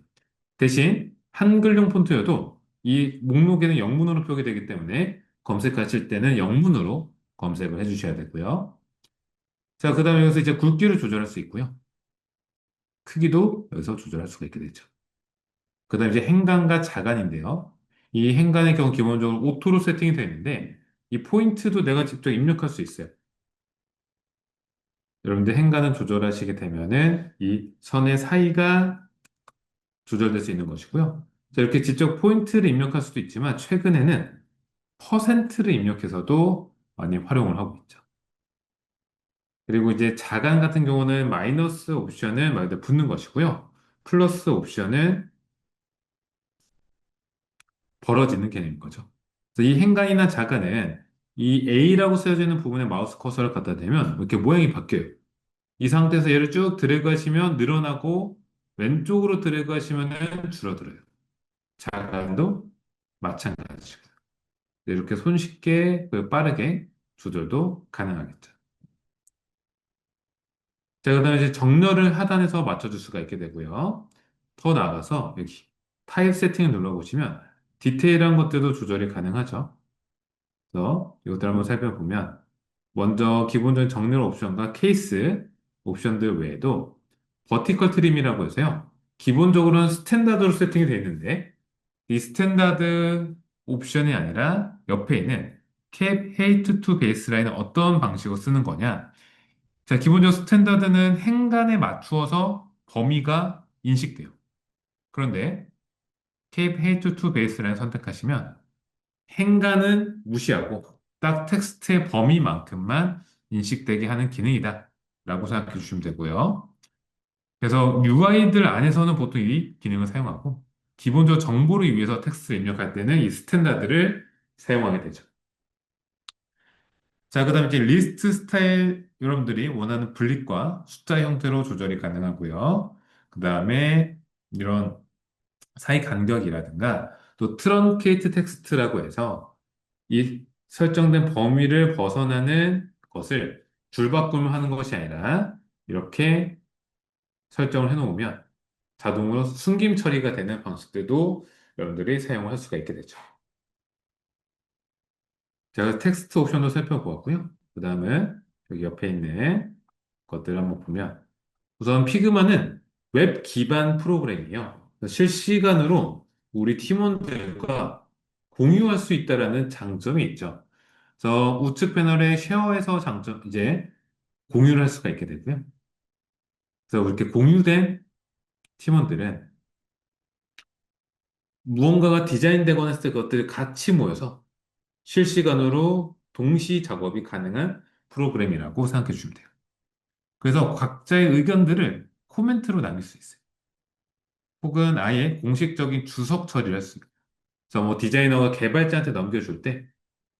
대신 한글용 폰트여도 이 목록에는 영문으로 표기되기 때문에 검색하실 때는 영문으로 검색을 해주셔야 되고요. 자, 그 다음에 여기서 이제 굵기를 조절할 수 있고요. 크기도 여기서 조절할 수가 있게 되죠. 그 다음에 이제 행간과 자간인데요. 이 행간의 경우 기본적으로 오토로 세팅이 되어 있는데 이 포인트도 내가 직접 입력할 수 있어요. 여러분들 행간을 조절하시게 되면은 이 선의 사이가 조절될 수 있는 것이고요. 자, 이렇게 직접 포인트를 입력할 수도 있지만 최근에는 퍼센트를 입력해서도 많이 활용을 하고 있죠. 그리고 이제 자간 같은 경우는 마이너스 옵션은 말 그대로 붙는 것이고요. 플러스 옵션은 벌어지는 개념인 거죠. 그래서 이 행간이나 자간은 이 A라고 쓰여져 있는 부분에 마우스 커서를 갖다 대면 이렇게 모양이 바뀌어요. 이 상태에서 얘를 쭉 드래그 하시면 늘어나고 왼쪽으로 드래그 하시면 줄어들어요. 자간도 마찬가지고 이렇게 손쉽게 빠르게 조절도 가능하겠죠. 자, 그다음에 이제 정렬을 하단에서 맞춰줄 수가 있게 되고요. 더 나아가서 여기 타입 세팅을 눌러보시면 디테일한 것들도 조절이 가능하죠. 그래서 이것들 한번 살펴보면 먼저 기본적인 정렬 옵션과 케이스 옵션들 외에도 버티컬 트림이라고 해서요. 기본적으로는 스탠다드로 세팅이 되어 있는데 이 스탠다드 옵션이 아니라 옆에 있는 캡 헤이트 투 베이스라인은 어떤 방식으로 쓰는 거냐? 자, 기본적으로 스탠다드는 행간에 맞추어서 범위가 인식돼요. 그런데 캡 헤이트 투 베이스라인 선택하시면 행간은 무시하고 딱 텍스트의 범위만큼만 인식되게 하는 기능이다 라고 생각해 주시면 되고요. 그래서 UI들 안에서는 보통 이 기능을 사용하고 기본적으로 정보를 위해서 텍스트를 입력할 때는 이 스탠다드를 사용하게 되죠. 자, 그 다음에 이제 리스트 스타일 여러분들이 원하는 블릿과 숫자 형태로 조절이 가능하고요. 그 다음에 이런 사이 간격이라든가 또 트렁케이트 텍스트라고 해서 이 설정된 범위를 벗어나는 것을 줄바꿈을 하는 것이 아니라 이렇게 설정을 해놓으면 자동으로 숨김 처리가 되는 방식들도 여러분들이 사용을 할 수가 있게 되죠. 제가 텍스트 옵션도 살펴보았고요. 그 다음에 여기 옆에 있는 것들을 한번 보면 우선 피그마는 웹 기반 프로그램이에요. 실시간으로 우리 팀원들과 공유할 수 있다라는 장점이 있죠. 그래서 우측 패널에 쉐어에서 장점, 이제 공유를 할 수가 있게 되고요. 그래서 이렇게 공유된 팀원들은 무언가가 디자인되거나 했을 때 그것들이 같이 모여서 실시간으로 동시 작업이 가능한 프로그램이라고 생각해 주시면 돼요. 그래서 각자의 의견들을 코멘트로 남길 수 있어요. 혹은 아예 공식적인 주석 처리를 할 수 있어요. 그래서 뭐 디자이너가 개발자한테 넘겨줄 때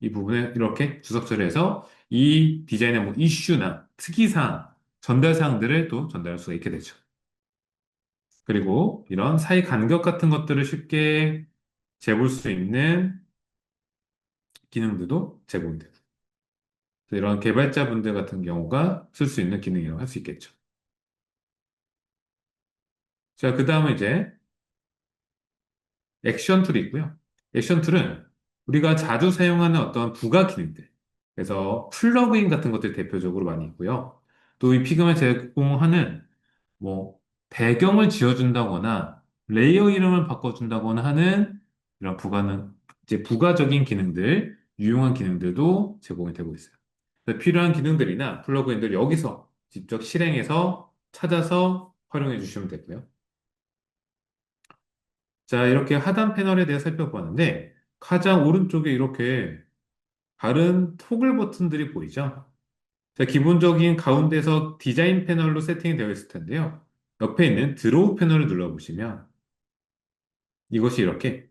이 부분에 이렇게 주석 처리해서 이 디자인의 뭐 이슈나 특이사항, 전달사항들을 또 전달할 수가 있게 되죠. 그리고 이런 사이 간격 같은 것들을 쉽게 재볼 수 있는 기능들도 제공이 돼요. 그래서 이런 개발자분들 같은 경우가 쓸 수 있는 기능이라고 할 수 있겠죠. 자, 그 다음에 이제 액션 툴이 있고요. 액션 툴은 우리가 자주 사용하는 어떤 부가 기능들. 그래서 플러그인 같은 것들이 대표적으로 많이 있고요. 또 이 피그마 제공하는 뭐 배경을 지어준다거나 레이어 이름을 바꿔준다거나 하는 이런 부가는 이제 부가적인 기능들, 유용한 기능들도 제공이 되고 있어요. 그래서 필요한 기능들이나 플러그인들 여기서 직접 실행해서 찾아서 활용해 주시면 되고요. 자, 이렇게 하단 패널에 대해 살펴보았는데 가장 오른쪽에 이렇게 다른 토글 버튼들이 보이죠? 자, 기본적인 가운데서 디자인 패널로 세팅이 되어 있을 텐데요. 옆에 있는 드로우 패널을 눌러보시면 이것이 이렇게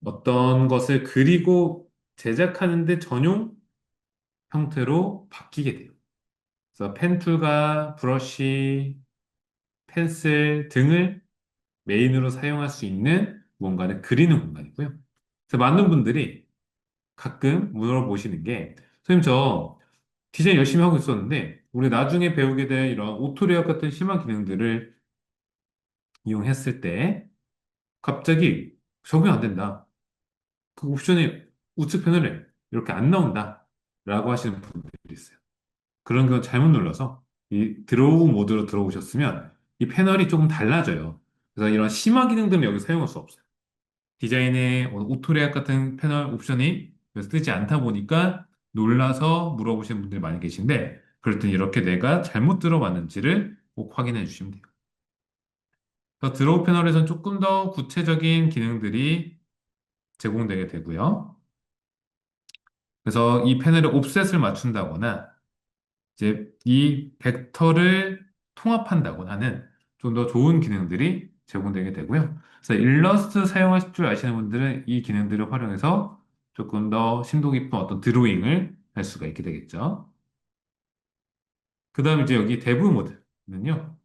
어떤 것을 그리고 제작하는데 전용 형태로 바뀌게 돼요. 그래서 펜 툴과 브러쉬, 펜슬 등을 메인으로 사용할 수 있는 무언가를 그리는 공간이고요. 그래서 많은 분들이 가끔 물어보시는 게 선생님 저 디자인 열심히 하고 있었는데 우리 나중에 배우게 될 이런 오토리아 같은 심한 기능들을 이용했을 때 갑자기 적용 안 된다. 그 옵션이 우측 패널에 이렇게 안 나온다. 라고 하시는 분들이 있어요. 그런 경우 잘못 눌러서 이 드로우 모드로 들어오셨으면 이 패널이 조금 달라져요. 그래서 이런 심화 기능들은 여기 사용할 수 없어요. 디자인의 오토리아 같은 패널 옵션이 뜨지 않다 보니까 놀라서 물어보시는 분들이 많이 계신데 그럴 땐 이렇게 내가 잘못 들어왔는지를 꼭 확인해 주시면 돼요. 그래서 드로우 패널에서는 조금 더 구체적인 기능들이 제공되게 되고요. 그래서 이 패널에 옵셋을 맞춘다거나 이제 이 벡터를 통합한다거나 하는 좀 더 좋은 기능들이 제공되게 되고요. 그래서 일러스트 사용하실 줄 아시는 분들은 이 기능들을 활용해서 조금 더 심도 깊은 어떤 드로잉을 할 수가 있게 되겠죠. 그 다음 이제 여기 데브 모드는요.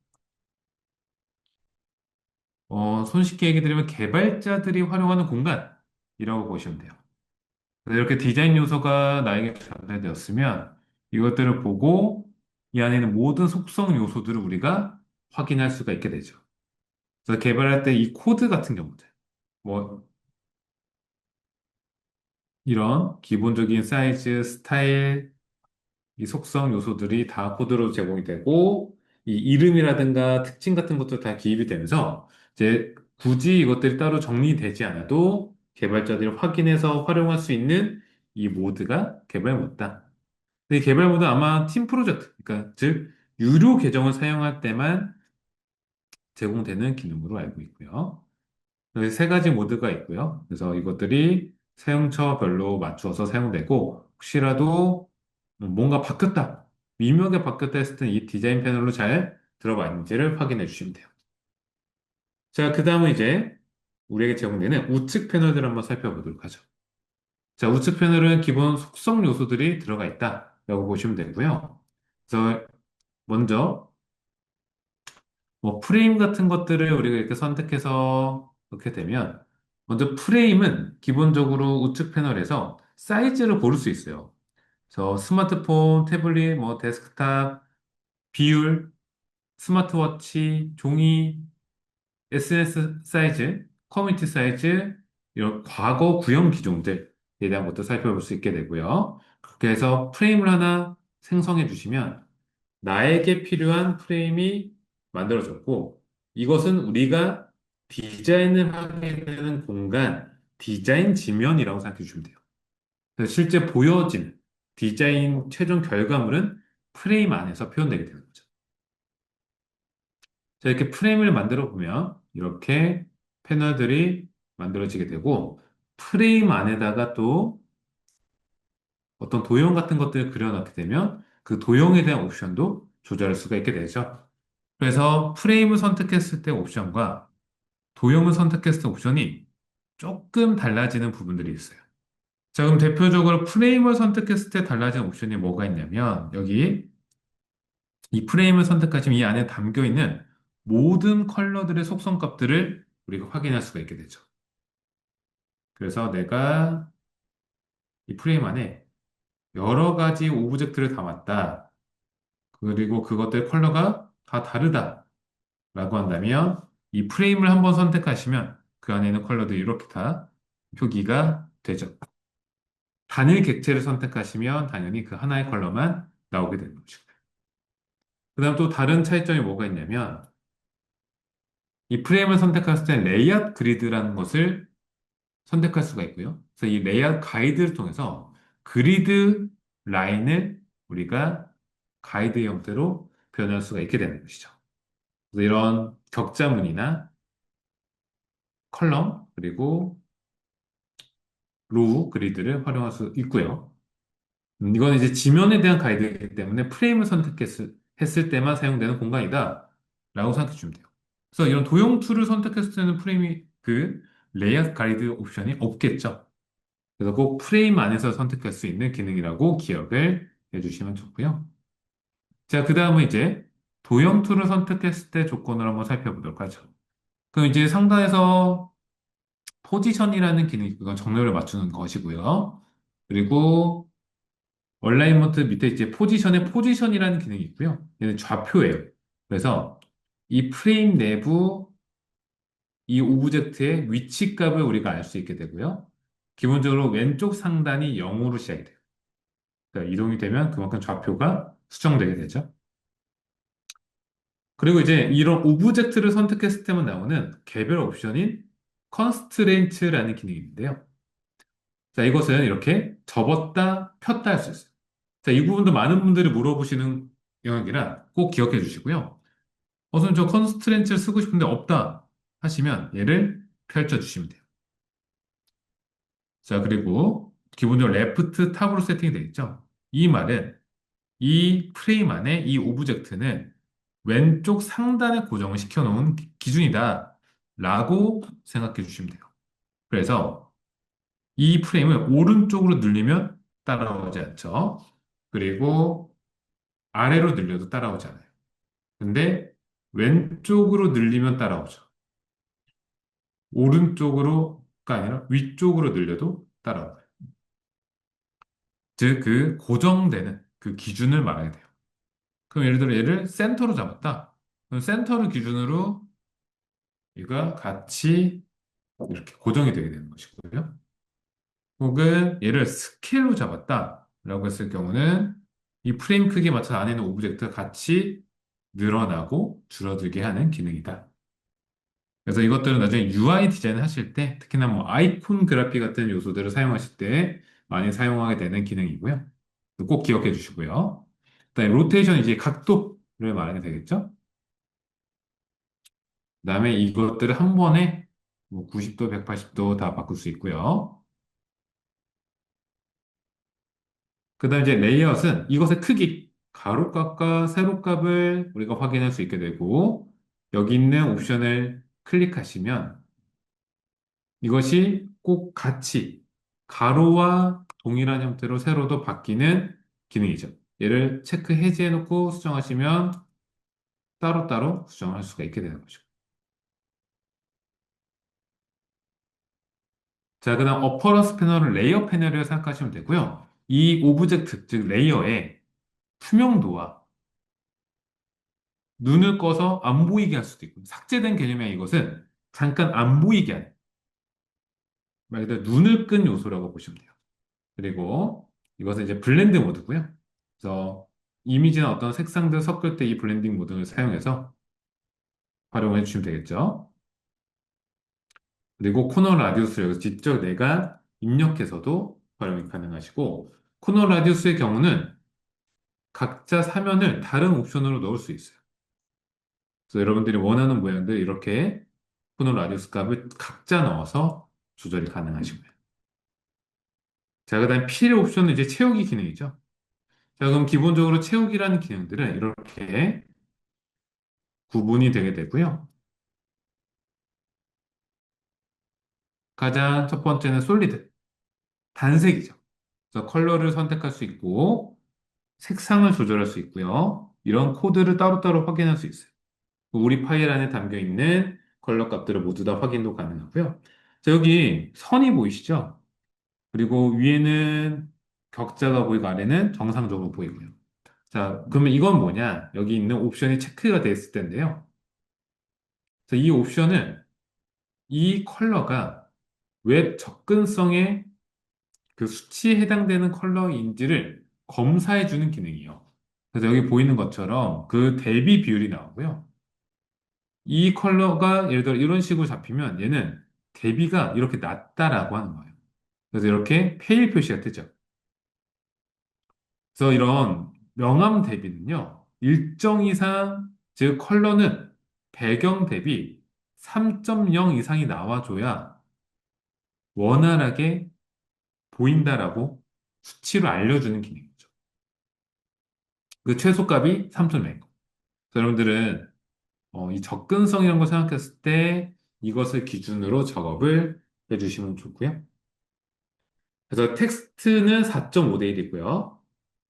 손쉽게 얘기 드리면 개발자들이 활용하는 공간이라고 보시면 돼요. 그래서 이렇게 디자인 요소가 나에게 전달되었으면 이것들을 보고 이 안에 있는 모든 속성 요소들을 우리가 확인할 수가 있게 되죠. 그래서 개발할 때 이 코드 같은 경우들, 뭐, 이런 기본적인 사이즈, 스타일, 이 속성 요소들이 다 코드로 제공이 되고, 이 이름이라든가 특징 같은 것도 다 기입이 되면서, 이제 굳이 이것들이 따로 정리되지 않아도 개발자들이 확인해서 활용할 수 있는 이 모드가 개발 모드다. 근데 이 개발 모드 아마 팀 프로젝트, 그러니까 즉, 유료 계정을 사용할 때만 제공되는 기능으로 알고 있고요. 그래서 세 가지 모드가 있고요. 그래서 이것들이 사용처별로 맞추어서 사용되고, 혹시라도 뭔가 바뀌었다, 미묘하게 바뀌었다 했을 때 이 디자인 패널로 잘 들어가 있는지를 확인해 주시면 돼요. 자, 그 다음은 이제 우리에게 제공되는 우측 패널들 한번 살펴보도록 하죠. 자, 우측 패널은 기본 속성 요소들이 들어가 있다라고 보시면 되고요. 그래서 먼저 뭐 프레임 같은 것들을 우리가 이렇게 선택해서 그렇게 되면 먼저 프레임은 기본적으로 우측 패널에서 사이즈를 고를 수 있어요. 그래서 스마트폰, 태블릿, 뭐 데스크탑, 비율, 스마트워치, 종이, SNS 사이즈, 커뮤니티 사이즈, 이런 과거 구형 기종들에 대한 것도 살펴볼 수 있게 되고요. 그렇게 해서 프레임을 하나 생성해 주시면 나에게 필요한 프레임이 만들어졌고, 이것은 우리가 디자인을 하게 되는 공간, 디자인 지면이라고 생각해 주시면 돼요. 그래서 실제 보여진 디자인 최종 결과물은 프레임 안에서 표현되게 되는 거죠. 자, 이렇게 프레임을 만들어 보면 이렇게 패널들이 만들어지게 되고, 프레임 안에다가 또 어떤 도형 같은 것들을 그려넣게 되면 그 도형에 대한 옵션도 조절할 수가 있게 되죠. 그래서 프레임을 선택했을 때 옵션과 도형을 선택했을 때 옵션이 조금 달라지는 부분들이 있어요. 자, 그럼 대표적으로 프레임을 선택했을 때 달라지는 옵션이 뭐가 있냐면, 여기 이 프레임을 선택하시면 이 안에 담겨 있는 모든 컬러들의 속성 값들을 우리가 확인할 수가 있게 되죠. 그래서 내가 이 프레임 안에 여러 가지 오브젝트를 담았다. 그리고 그것들 컬러가 다 다르다. 라고 한다면 이 프레임을 한번 선택하시면 그 안에 있는 컬러들이 이렇게 다 표기가 되죠. 단일 객체를 선택하시면 당연히 그 하나의 컬러만 나오게 되는 것이고요. 그 다음 또 다른 차이점이 뭐가 있냐면 이 프레임을 선택했을 때 레이아웃 그리드라는 것을 선택할 수가 있고요. 그래서 이 레이아웃 가이드를 통해서 그리드 라인을 우리가 가이드 형태로 표현할 수가 있게 되는 것이죠. 그래서 이런 격자무늬나 컬럼 그리고 로우 그리드를 활용할 수 있고요. 이건 이제 지면에 대한 가이드이기 때문에 프레임을 선택했을 때만 사용되는 공간이다 라고 생각해 주면 돼요. 그래서 이런 도형 툴을 선택했을 때는 프레임이 그 레이아웃 가이드 옵션이 없겠죠. 그래서 꼭 프레임 안에서 선택할 수 있는 기능이라고 기억을 해주시면 좋고요. 자, 그 다음은 이제 도형 툴을 선택했을 때 조건을 한번 살펴보도록 하죠. 그럼 이제 상단에서 포지션이라는 기능이 그건 정렬을 맞추는 것이고요. 그리고 얼라이먼트 밑에 이제 포지션에 포지션이라는 기능이 있고요. 얘는 좌표예요. 그래서 이 프레임 내부 이 오브젝트의 위치 값을 우리가 알 수 있게 되고요. 기본적으로 왼쪽 상단이 0으로 시작이 돼요. 그러니까 이동이 되면 그만큼 좌표가 수정되게 되죠. 그리고 이제 이런 오브젝트를 선택했을 때만 나오는 개별 옵션인 컨스트레인트라는 기능이 있는데요. 자, 이것은 이렇게 접었다, 폈다 할 수 있어요. 자, 이 부분도 많은 분들이 물어보시는 영역이라 꼭 기억해 주시고요. 선생님, 저 컨스트렌트를 쓰고 싶은데 없다 하시면 얘를 펼쳐 주시면 돼요. 자, 그리고 기본적으로 레프트 탑으로 세팅이 되어 있죠. 이 말은 이 프레임 안에 이 오브젝트는 왼쪽 상단에 고정을 시켜놓은 기준이다 라고 생각해 주시면 돼요. 그래서 이 프레임을 오른쪽으로 늘리면 따라오지 않죠. 그리고 아래로 늘려도 따라오지 않아요. 근데 왼쪽으로 늘리면 따라오죠. 오른쪽으로가 아니라 위쪽으로 늘려도 따라와요. 즉, 그 고정되는 그 기준을 말해야 돼요. 그럼 예를 들어 얘를 센터로 잡았다. 그럼 센터를 기준으로 얘가 같이 이렇게 고정이 되게 되는 것이고요. 혹은 얘를 스케일로 잡았다라고 했을 경우는 이 프레임 크기에 맞춰서 안에 있는 오브젝트가 같이 늘어나고 줄어들게 하는 기능이다. 그래서 이것들은 나중에 UI 디자인 하실 때, 특히나 뭐 아이콘 그래픽 같은 요소들을 사용하실 때 많이 사용하게 되는 기능이고요. 꼭 기억해 주시고요. 그다음에 로테이션 이제 각도를 말하게 되겠죠. 그다음에 이것들을 한 번에 뭐 90도, 180도 다 바꿀 수 있고요. 그다음 이제 레이아웃은 이것의 크기, 가로값과 세로값을 우리가 확인할 수 있게 되고 여기 있는 옵션을 클릭하시면 이것이 꼭 같이 가로와 동일한 형태로 세로도 바뀌는 기능이죠. 얘를 체크 해제해 놓고 수정하시면 따로따로 수정할 수가 있게 되는 거죠. 자, 그다음 어퍼런스 패널을 레이어 패널이라고 생각하시면 되고요. 이 오브젝트, 즉 레이어의 투명도와 눈을 꺼서 안 보이게 할 수도 있고, 삭제된 개념의 이것은 잠깐 안 보이게 하는, 말 그대로 눈을 끈 요소라고 보시면 돼요. 그리고 이것은 이제 블렌드 모드고요. 그래서 이미지나 어떤 색상들 섞을 때 이 블렌딩 모드를 사용해서 활용해 주시면 되겠죠. 그리고 코너 라디우스를 여기서 직접 내가 입력해서도 활용이 가능하시고, 코너 라디우스의 경우는 각자 사면을 다른 옵션으로 넣을 수 있어요. 그래서 여러분들이 원하는 모양들 이렇게 코너 라디우스 값을 각자 넣어서 조절이 가능하시고요. 자, 그다음 필 옵션은 이제 채우기 기능이죠. 자, 그럼 기본적으로 채우기라는 기능들은 이렇게 구분이 되게 되고요. 가장 첫 번째는 솔리드, 단색이죠. 그래서 컬러를 선택할 수 있고 색상을 조절할 수 있고요. 이런 코드를 따로따로 확인할 수 있어요. 우리 파일 안에 담겨 있는 컬러 값들을 모두 다 확인도 가능하고요. 자, 여기 선이 보이시죠? 그리고 위에는 격자가 보이고 아래는 정상적으로 보이고요. 자, 그러면 이건 뭐냐? 여기 있는 옵션이 체크가 되어 있을 텐데요. 그래서 이 옵션은 이 컬러가 웹 접근성의 그 수치에 해당되는 컬러인지를 검사해 주는 기능이에요. 그래서 여기 보이는 것처럼 그 대비 비율이 나오고요. 이 컬러가 예를 들어 이런 식으로 잡히면 얘는 대비가 이렇게 낮다라고 하는 거예요. 그래서 이렇게 페일 표시가 뜨죠. 그래서 이런 명암 대비는요, 일정 이상, 즉 컬러는 배경 대비 3.0 이상이 나와줘야 원활하게 보인다라고 수치로 알려주는 기능이죠. 그 최소값이 3.0. 여러분들은 이 접근성이라는 걸 생각했을 때 이것을 기준으로 작업을 해주시면 좋고요. 그래서 텍스트는 4.5 대 1이고요.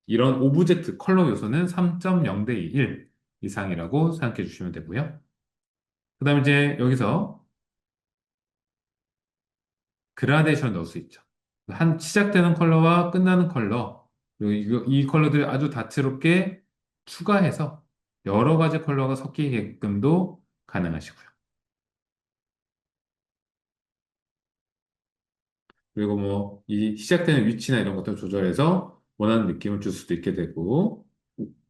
이런 오브젝트 컬러 요소는 3.0 대 1 이상이라고 생각해 주시면 되고요. 그 다음에 이제 여기서 그라데이션 넣을 수 있죠. 한 시작되는 컬러와 끝나는 컬러, 그리고 이 컬러들을 아주 다채롭게 추가해서 여러 가지 컬러가 섞이게끔도 가능하시고요. 그리고 뭐 이 시작되는 위치나 이런 것들 조절해서 원하는 느낌을 줄 수도 있게 되고,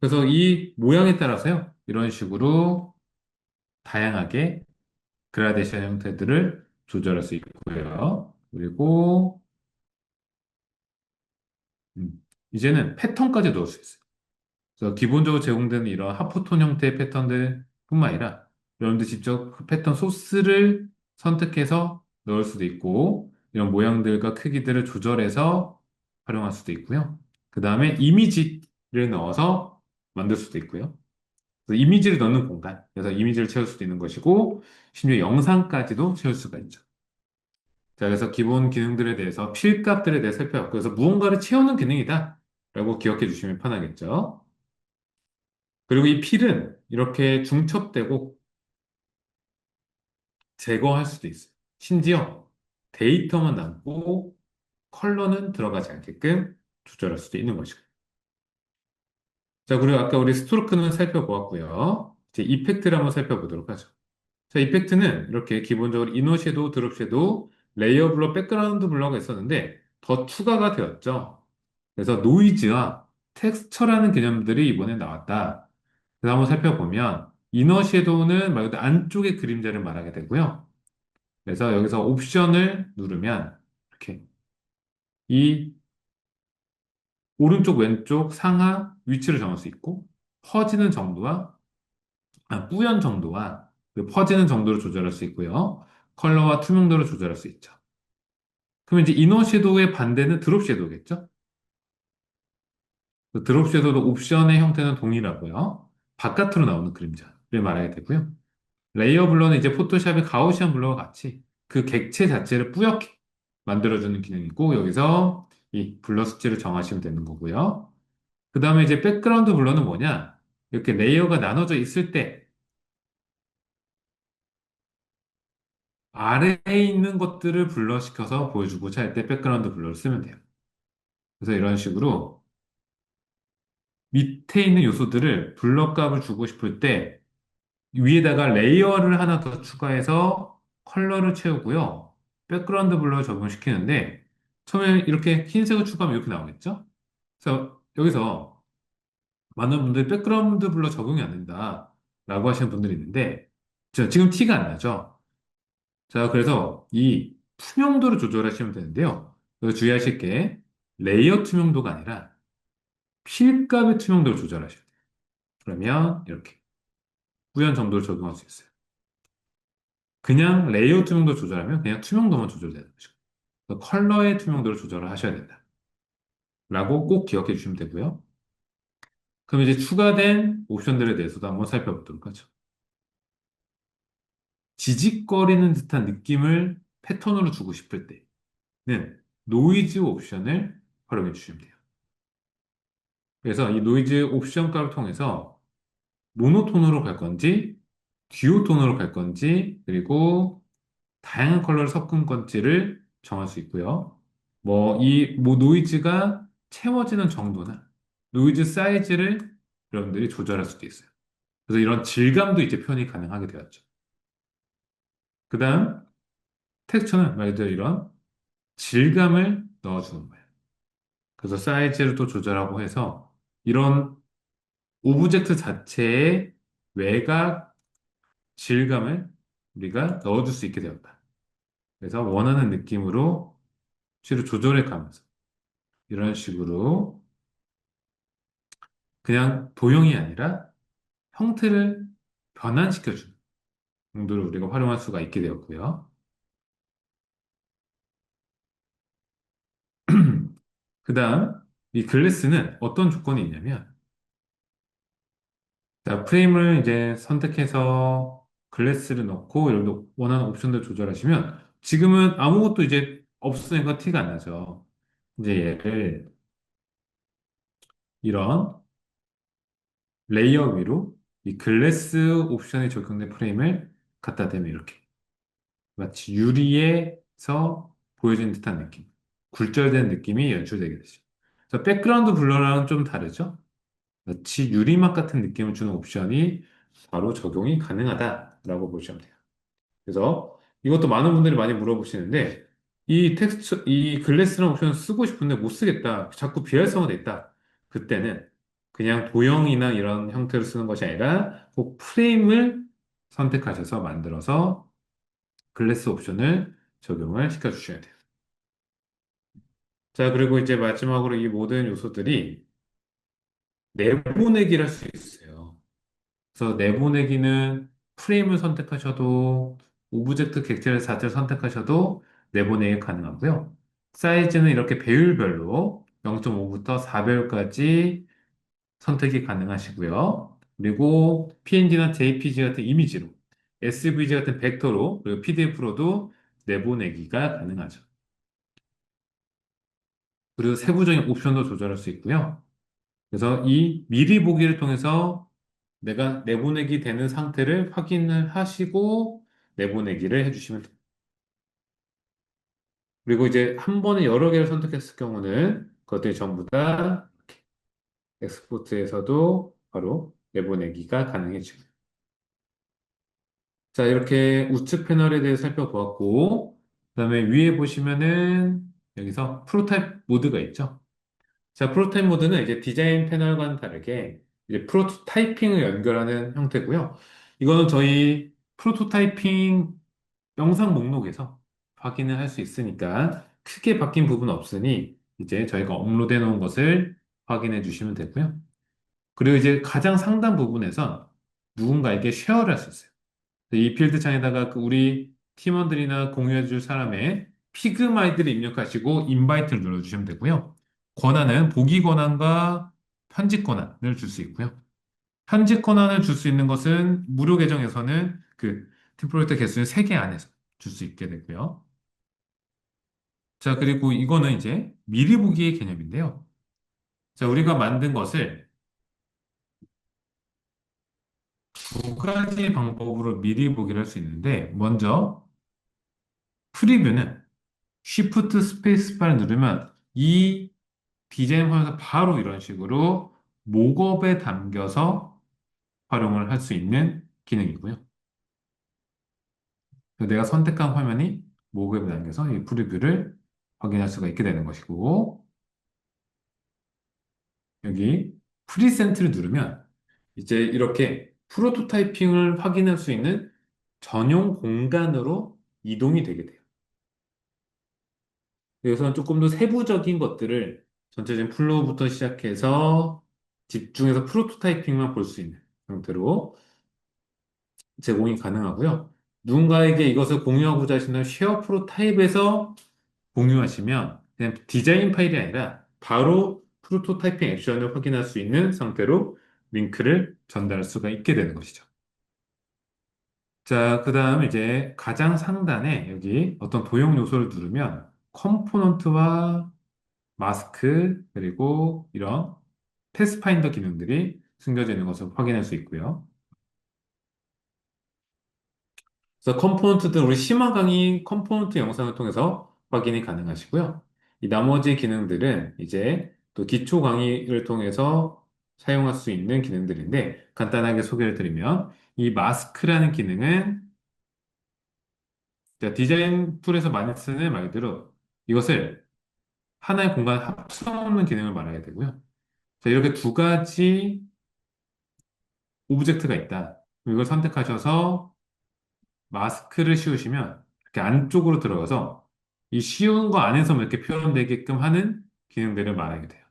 그래서 이 모양에 따라서요, 이런 식으로 다양하게 그라데이션 형태들을 조절할 수 있고요. 그리고 이제는 패턴까지 넣을 수 있어요. 그래서 기본적으로 제공되는 이런 하프톤 형태의 패턴들뿐만 아니라 여러분들 직접 그 패턴 소스를 선택해서 넣을 수도 있고 이런 모양들과 크기들을 조절해서 활용할 수도 있고요. 그 다음에 이미지를 넣어서 만들 수도 있고요. 그래서 이미지를 넣는 공간, 그래서 이미지를 채울 수도 있는 것이고 심지어 영상까지도 채울 수가 있죠. 자, 그래서 기본 기능들에 대해서 필값들에 대해 살펴봤고 그래서 무언가를 채우는 기능이다 라고 기억해 주시면 편하겠죠. 그리고 이 필은 이렇게 중첩되고 제거할 수도 있어요. 심지어 데이터만 남고 컬러는 들어가지 않게끔 조절할 수도 있는 것이고. 자, 그리고 아까 우리 스트로크는 살펴보았고요. 이제 이펙트를 한번 살펴보도록 하죠. 자, 이펙트는 이렇게 기본적으로 이너 섀도우, 드롭 섀도우, 레이어 블러, 백그라운드 블러가 있었는데 더 추가가 되었죠. 그래서 노이즈와 텍스처라는 개념들이 이번에 나왔다. 그래서 한번 살펴보면 이너 섀도우는 말 그대로 안쪽의 그림자를 말하게 되고요. 그래서 여기서 옵션을 누르면 이렇게 이 오른쪽 왼쪽 상하 위치를 정할 수 있고 퍼지는 정도와 뿌연 정도와 그 퍼지는 정도를 조절할 수 있고요. 컬러와 투명도를 조절할 수 있죠. 그러면 이제 이너 섀도우의 반대는 드롭 섀도우겠죠? 그 드롭 섀도우도 옵션의 형태는 동일하고요. 바깥으로 나오는 그림자를 말하게 되고요. 레이어 블러는 이제 포토샵의 가우시안 블러와 같이 그 객체 자체를 뿌옇게 만들어주는 기능이고 여기서 이 블러 수치를 정하시면 되는 거고요. 그 다음에 이제 백그라운드 블러는 뭐냐? 이렇게 레이어가 나눠져 있을 때 아래에 있는 것들을 블러시켜서 보여주고자 할 때 백그라운드 블러를 쓰면 돼요. 그래서 이런 식으로 밑에 있는 요소들을 블러 값을 주고 싶을 때 위에다가 레이어를 하나 더 추가해서 컬러를 채우고요. 백그라운드 블러 적용시키는데 처음에 이렇게 흰색을 추가하면 이렇게 나오겠죠? 그래서 여기서 많은 분들이 백그라운드 블러 적용이 안 된다 라고 하시는 분들이 있는데 지금 티가 안 나죠? 자, 그래서 이 투명도를 조절하시면 되는데요. 여기 주의하실 게 레이어 투명도가 아니라 필값의 투명도를 조절하셔야 돼요. 그러면 이렇게 구현 정도를 적용할 수 있어요. 그냥 레이어 투명도 조절하면 그냥 투명도만 조절되는 거죠. 그래서 컬러의 투명도를 조절을 하셔야 된다. 라고 꼭 기억해 주시면 되고요. 그럼 이제 추가된 옵션들에 대해서도 한번 살펴보도록 하죠. 지직거리는 듯한 느낌을 패턴으로 주고 싶을 때는 노이즈 옵션을 활용해 주시면 돼요. 그래서 이 노이즈 옵션 값을 통해서 모노톤으로 갈 건지, 듀오톤으로 갈 건지, 그리고 다양한 컬러를 섞은 건지를 정할 수 있고요. 뭐 노이즈가 채워지는 정도나 노이즈 사이즈를 여러분들이 조절할 수도 있어요. 그래서 이런 질감도 이제 표현이 가능하게 되었죠. 그 다음, 텍스처는 말 그대로 이런 질감을 넣어주는 거예요. 그래서 사이즈를 또 조절하고 해서 이런 오브젝트 자체의 외곽, 질감을 우리가 넣어줄 수 있게 되었다. 그래서 원하는 느낌으로 실을 조절해 가면서 이런 식으로 그냥 도형이 아니라 형태를 변환시켜주는 용도를 우리가 활용할 수가 있게 되었고요. 그 다음, 이 글래스는 어떤 조건이 있냐면, 자, 프레임을 이제 선택해서 글래스를 넣고 이런 원하는 옵션들 조절하시면 지금은 아무것도 이제 없으니까 티가 안 나죠. 이제 얘를 이런 레이어 위로 이 글래스 옵션이 적용된 프레임을 갖다 대면 이렇게 마치 유리에서 보여지는 듯한 느낌, 굴절된 느낌이 연출되게 되죠. 그래서 백그라운드 블러랑은 좀 다르죠? 마치 유리막 같은 느낌을 주는 옵션이 바로 적용이 가능하다라고 보시면 돼요. 그래서 이것도 많은 분들이 많이 물어보시는데 이 텍스처, 이 글래스라는 옵션을 쓰고 싶은데 못 쓰겠다. 자꾸 비활성화돼 있다. 그때는 그냥 도형이나 이런 형태로 쓰는 것이 아니라 꼭 프레임을 선택하셔서 만들어서 글래스 옵션을 적용을 시켜주셔야 돼요. 자, 그리고 이제 마지막으로 이 모든 요소들이 내보내기를 할 수 있어요. 그래서 내보내기는 프레임을 선택하셔도 오브젝트 객체 자체를 선택하셔도 내보내기 가능하고요. 사이즈는 이렇게 배율별로 0.5부터 4배율까지 선택이 가능하시고요. 그리고 PNG나 JPG 같은 이미지로, SVG 같은 벡터로, 그리고 PDF로도 내보내기가 가능하죠. 그리고 세부적인 옵션도 조절할 수 있고요. 그래서 이 미리 보기를 통해서 내가 내보내기 되는 상태를 확인을 하시고 내보내기를 해주시면 됩니다. 그리고 이제 한 번에 여러 개를 선택했을 경우는 그것들이 전부 다 엑스포트에서도 바로 내보내기가 가능해지고. 자, 이렇게 우측 패널에 대해 살펴보았고, 그다음에 위에 보시면은 여기서 프로타입 모드가 있죠. 자, 프로타입 모드는 이제 디자인 패널과는 다르게 이제 프로토타이핑을 연결하는 형태고요. 이거는 저희 프로토타이핑 영상 목록에서 확인을 할 수 있으니까 크게 바뀐 부분 없으니 이제 저희가 업로드해 놓은 것을 확인해 주시면 되고요. 그리고 이제 가장 상단 부분에서 누군가에게 쉐어를 할 수 있어요. 이 필드 창에다가 그 우리 팀원들이나 공유해 줄 사람의 피그마 아이디를 입력하시고 인바이트를 눌러주시면 되고요. 권한은 보기 권한과 편집 권한을 줄 수 있고요. 편집 권한을 줄 수 있는 것은 무료 계정에서는 그 팀 프로젝트 개수는 3개 안에서 줄 수 있게 되고요. 자, 그리고 이거는 이제 미리 보기의 개념인데요. 자, 우리가 만든 것을 두 가지 방법으로 미리 보기를 할 수 있는데, 먼저 프리뷰는 Shift 스페이스바를 누르면 이 디자인 화면에서 바로 이런 식으로 목업에 담겨서 활용을 할 수 있는 기능이고요. 내가 선택한 화면이 목업에 담겨서 이 프리뷰를 확인할 수가 있게 되는 것이고, 여기 프리센트를 누르면 이제 이렇게 프로토타이핑을 확인할 수 있는 전용 공간으로 이동이 되게 돼요. 여기서는 조금 더 세부적인 것들을 전체적인 플로우부터 시작해서 집중해서 프로토타이핑만 볼 수 있는 형태로 제공이 가능하고요. 누군가에게 이것을 공유하고자 하시는 쉐어 프로타입에서 공유하시면 그냥 디자인 파일이 아니라 바로 프로토타이핑 액션을 확인할 수 있는 상태로 링크를 전달할 수가 있게 되는 것이죠. 자, 그 다음 이제 가장 상단에 여기 어떤 도형 요소를 누르면 컴포넌트와 마스크, 그리고 이런 패스파인더 기능들이 숨겨져 있는 것을 확인할 수 있고요. 그래서 컴포넌트든 우리 심화 강의 컴포넌트 영상을 통해서 확인이 가능하시고요. 이 나머지 기능들은 이제 또 기초 강의를 통해서 사용할 수 있는 기능들인데 간단하게 소개를 드리면 이 마스크라는 기능은 자, 디자인 툴에서 많이 쓰는 말 그대로 이것을 하나의 공간에 합쳐놓는 기능을 말하게 되고요. 자, 이렇게 두 가지 오브젝트가 있다. 이걸 선택하셔서 마스크를 씌우시면 이렇게 안쪽으로 들어가서 이 씌운 거 안에서만 이렇게 표현되게끔 하는 기능들을 말하게 돼요.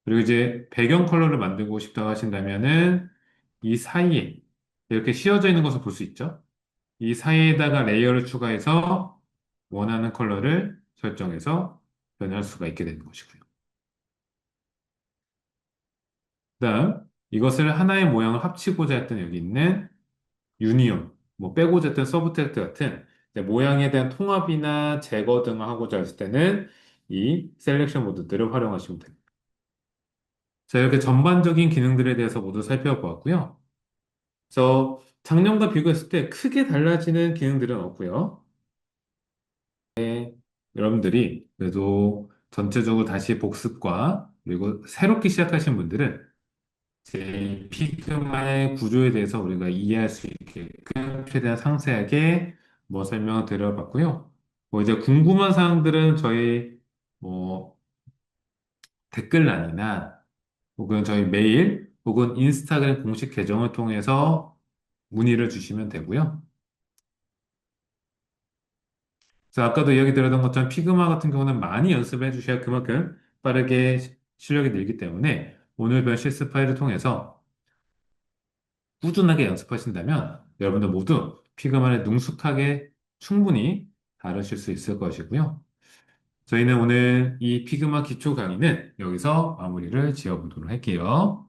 그리고 이제 배경 컬러를 만들고 싶다고 하신다면은 이 사이에 이렇게 씌워져 있는 것을 볼 수 있죠. 이 사이에다가 레이어를 추가해서 원하는 컬러를 설정해서 변할 수가 있게 되는 것이고요. 그다음 이것을 하나의 모양을 합치고자 했던 여기 있는 유니온, 뭐 빼고자 했던 서브텍스트 같은 이제 모양에 대한 통합이나 제거 등을 하고자 했을 때는 이 셀렉션 모드들을 활용하시면 됩니다. 자, 이렇게 전반적인 기능들에 대해서 모두 살펴보았고요. 그래서 작년과 비교했을 때 크게 달라지는 기능들은 없고요. 여러분들이 그래도 전체적으로 다시 복습과 그리고 새롭게 시작하신 분들은 제 피그마의 구조에 대해서 우리가 이해할 수 있게끔 최대한 상세하게 뭐 설명을 드려봤고요. 뭐 이제 궁금한 사항들은 저희 뭐 댓글란이나 혹은 저희 메일 혹은 인스타그램 공식 계정을 통해서 문의를 주시면 되고요. 그래서 아까도 이야기 드렸던 것처럼 피그마 같은 경우는 많이 연습을 해주셔야 그만큼 빠르게 실력이 늘기 때문에 오늘 배운 실습 파일을 통해서 꾸준하게 연습하신다면 여러분들 모두 피그마를 능숙하게 충분히 다루실 수 있을 것이고요. 저희는 오늘 이 피그마 기초 강의는 여기서 마무리를 지어보도록 할게요.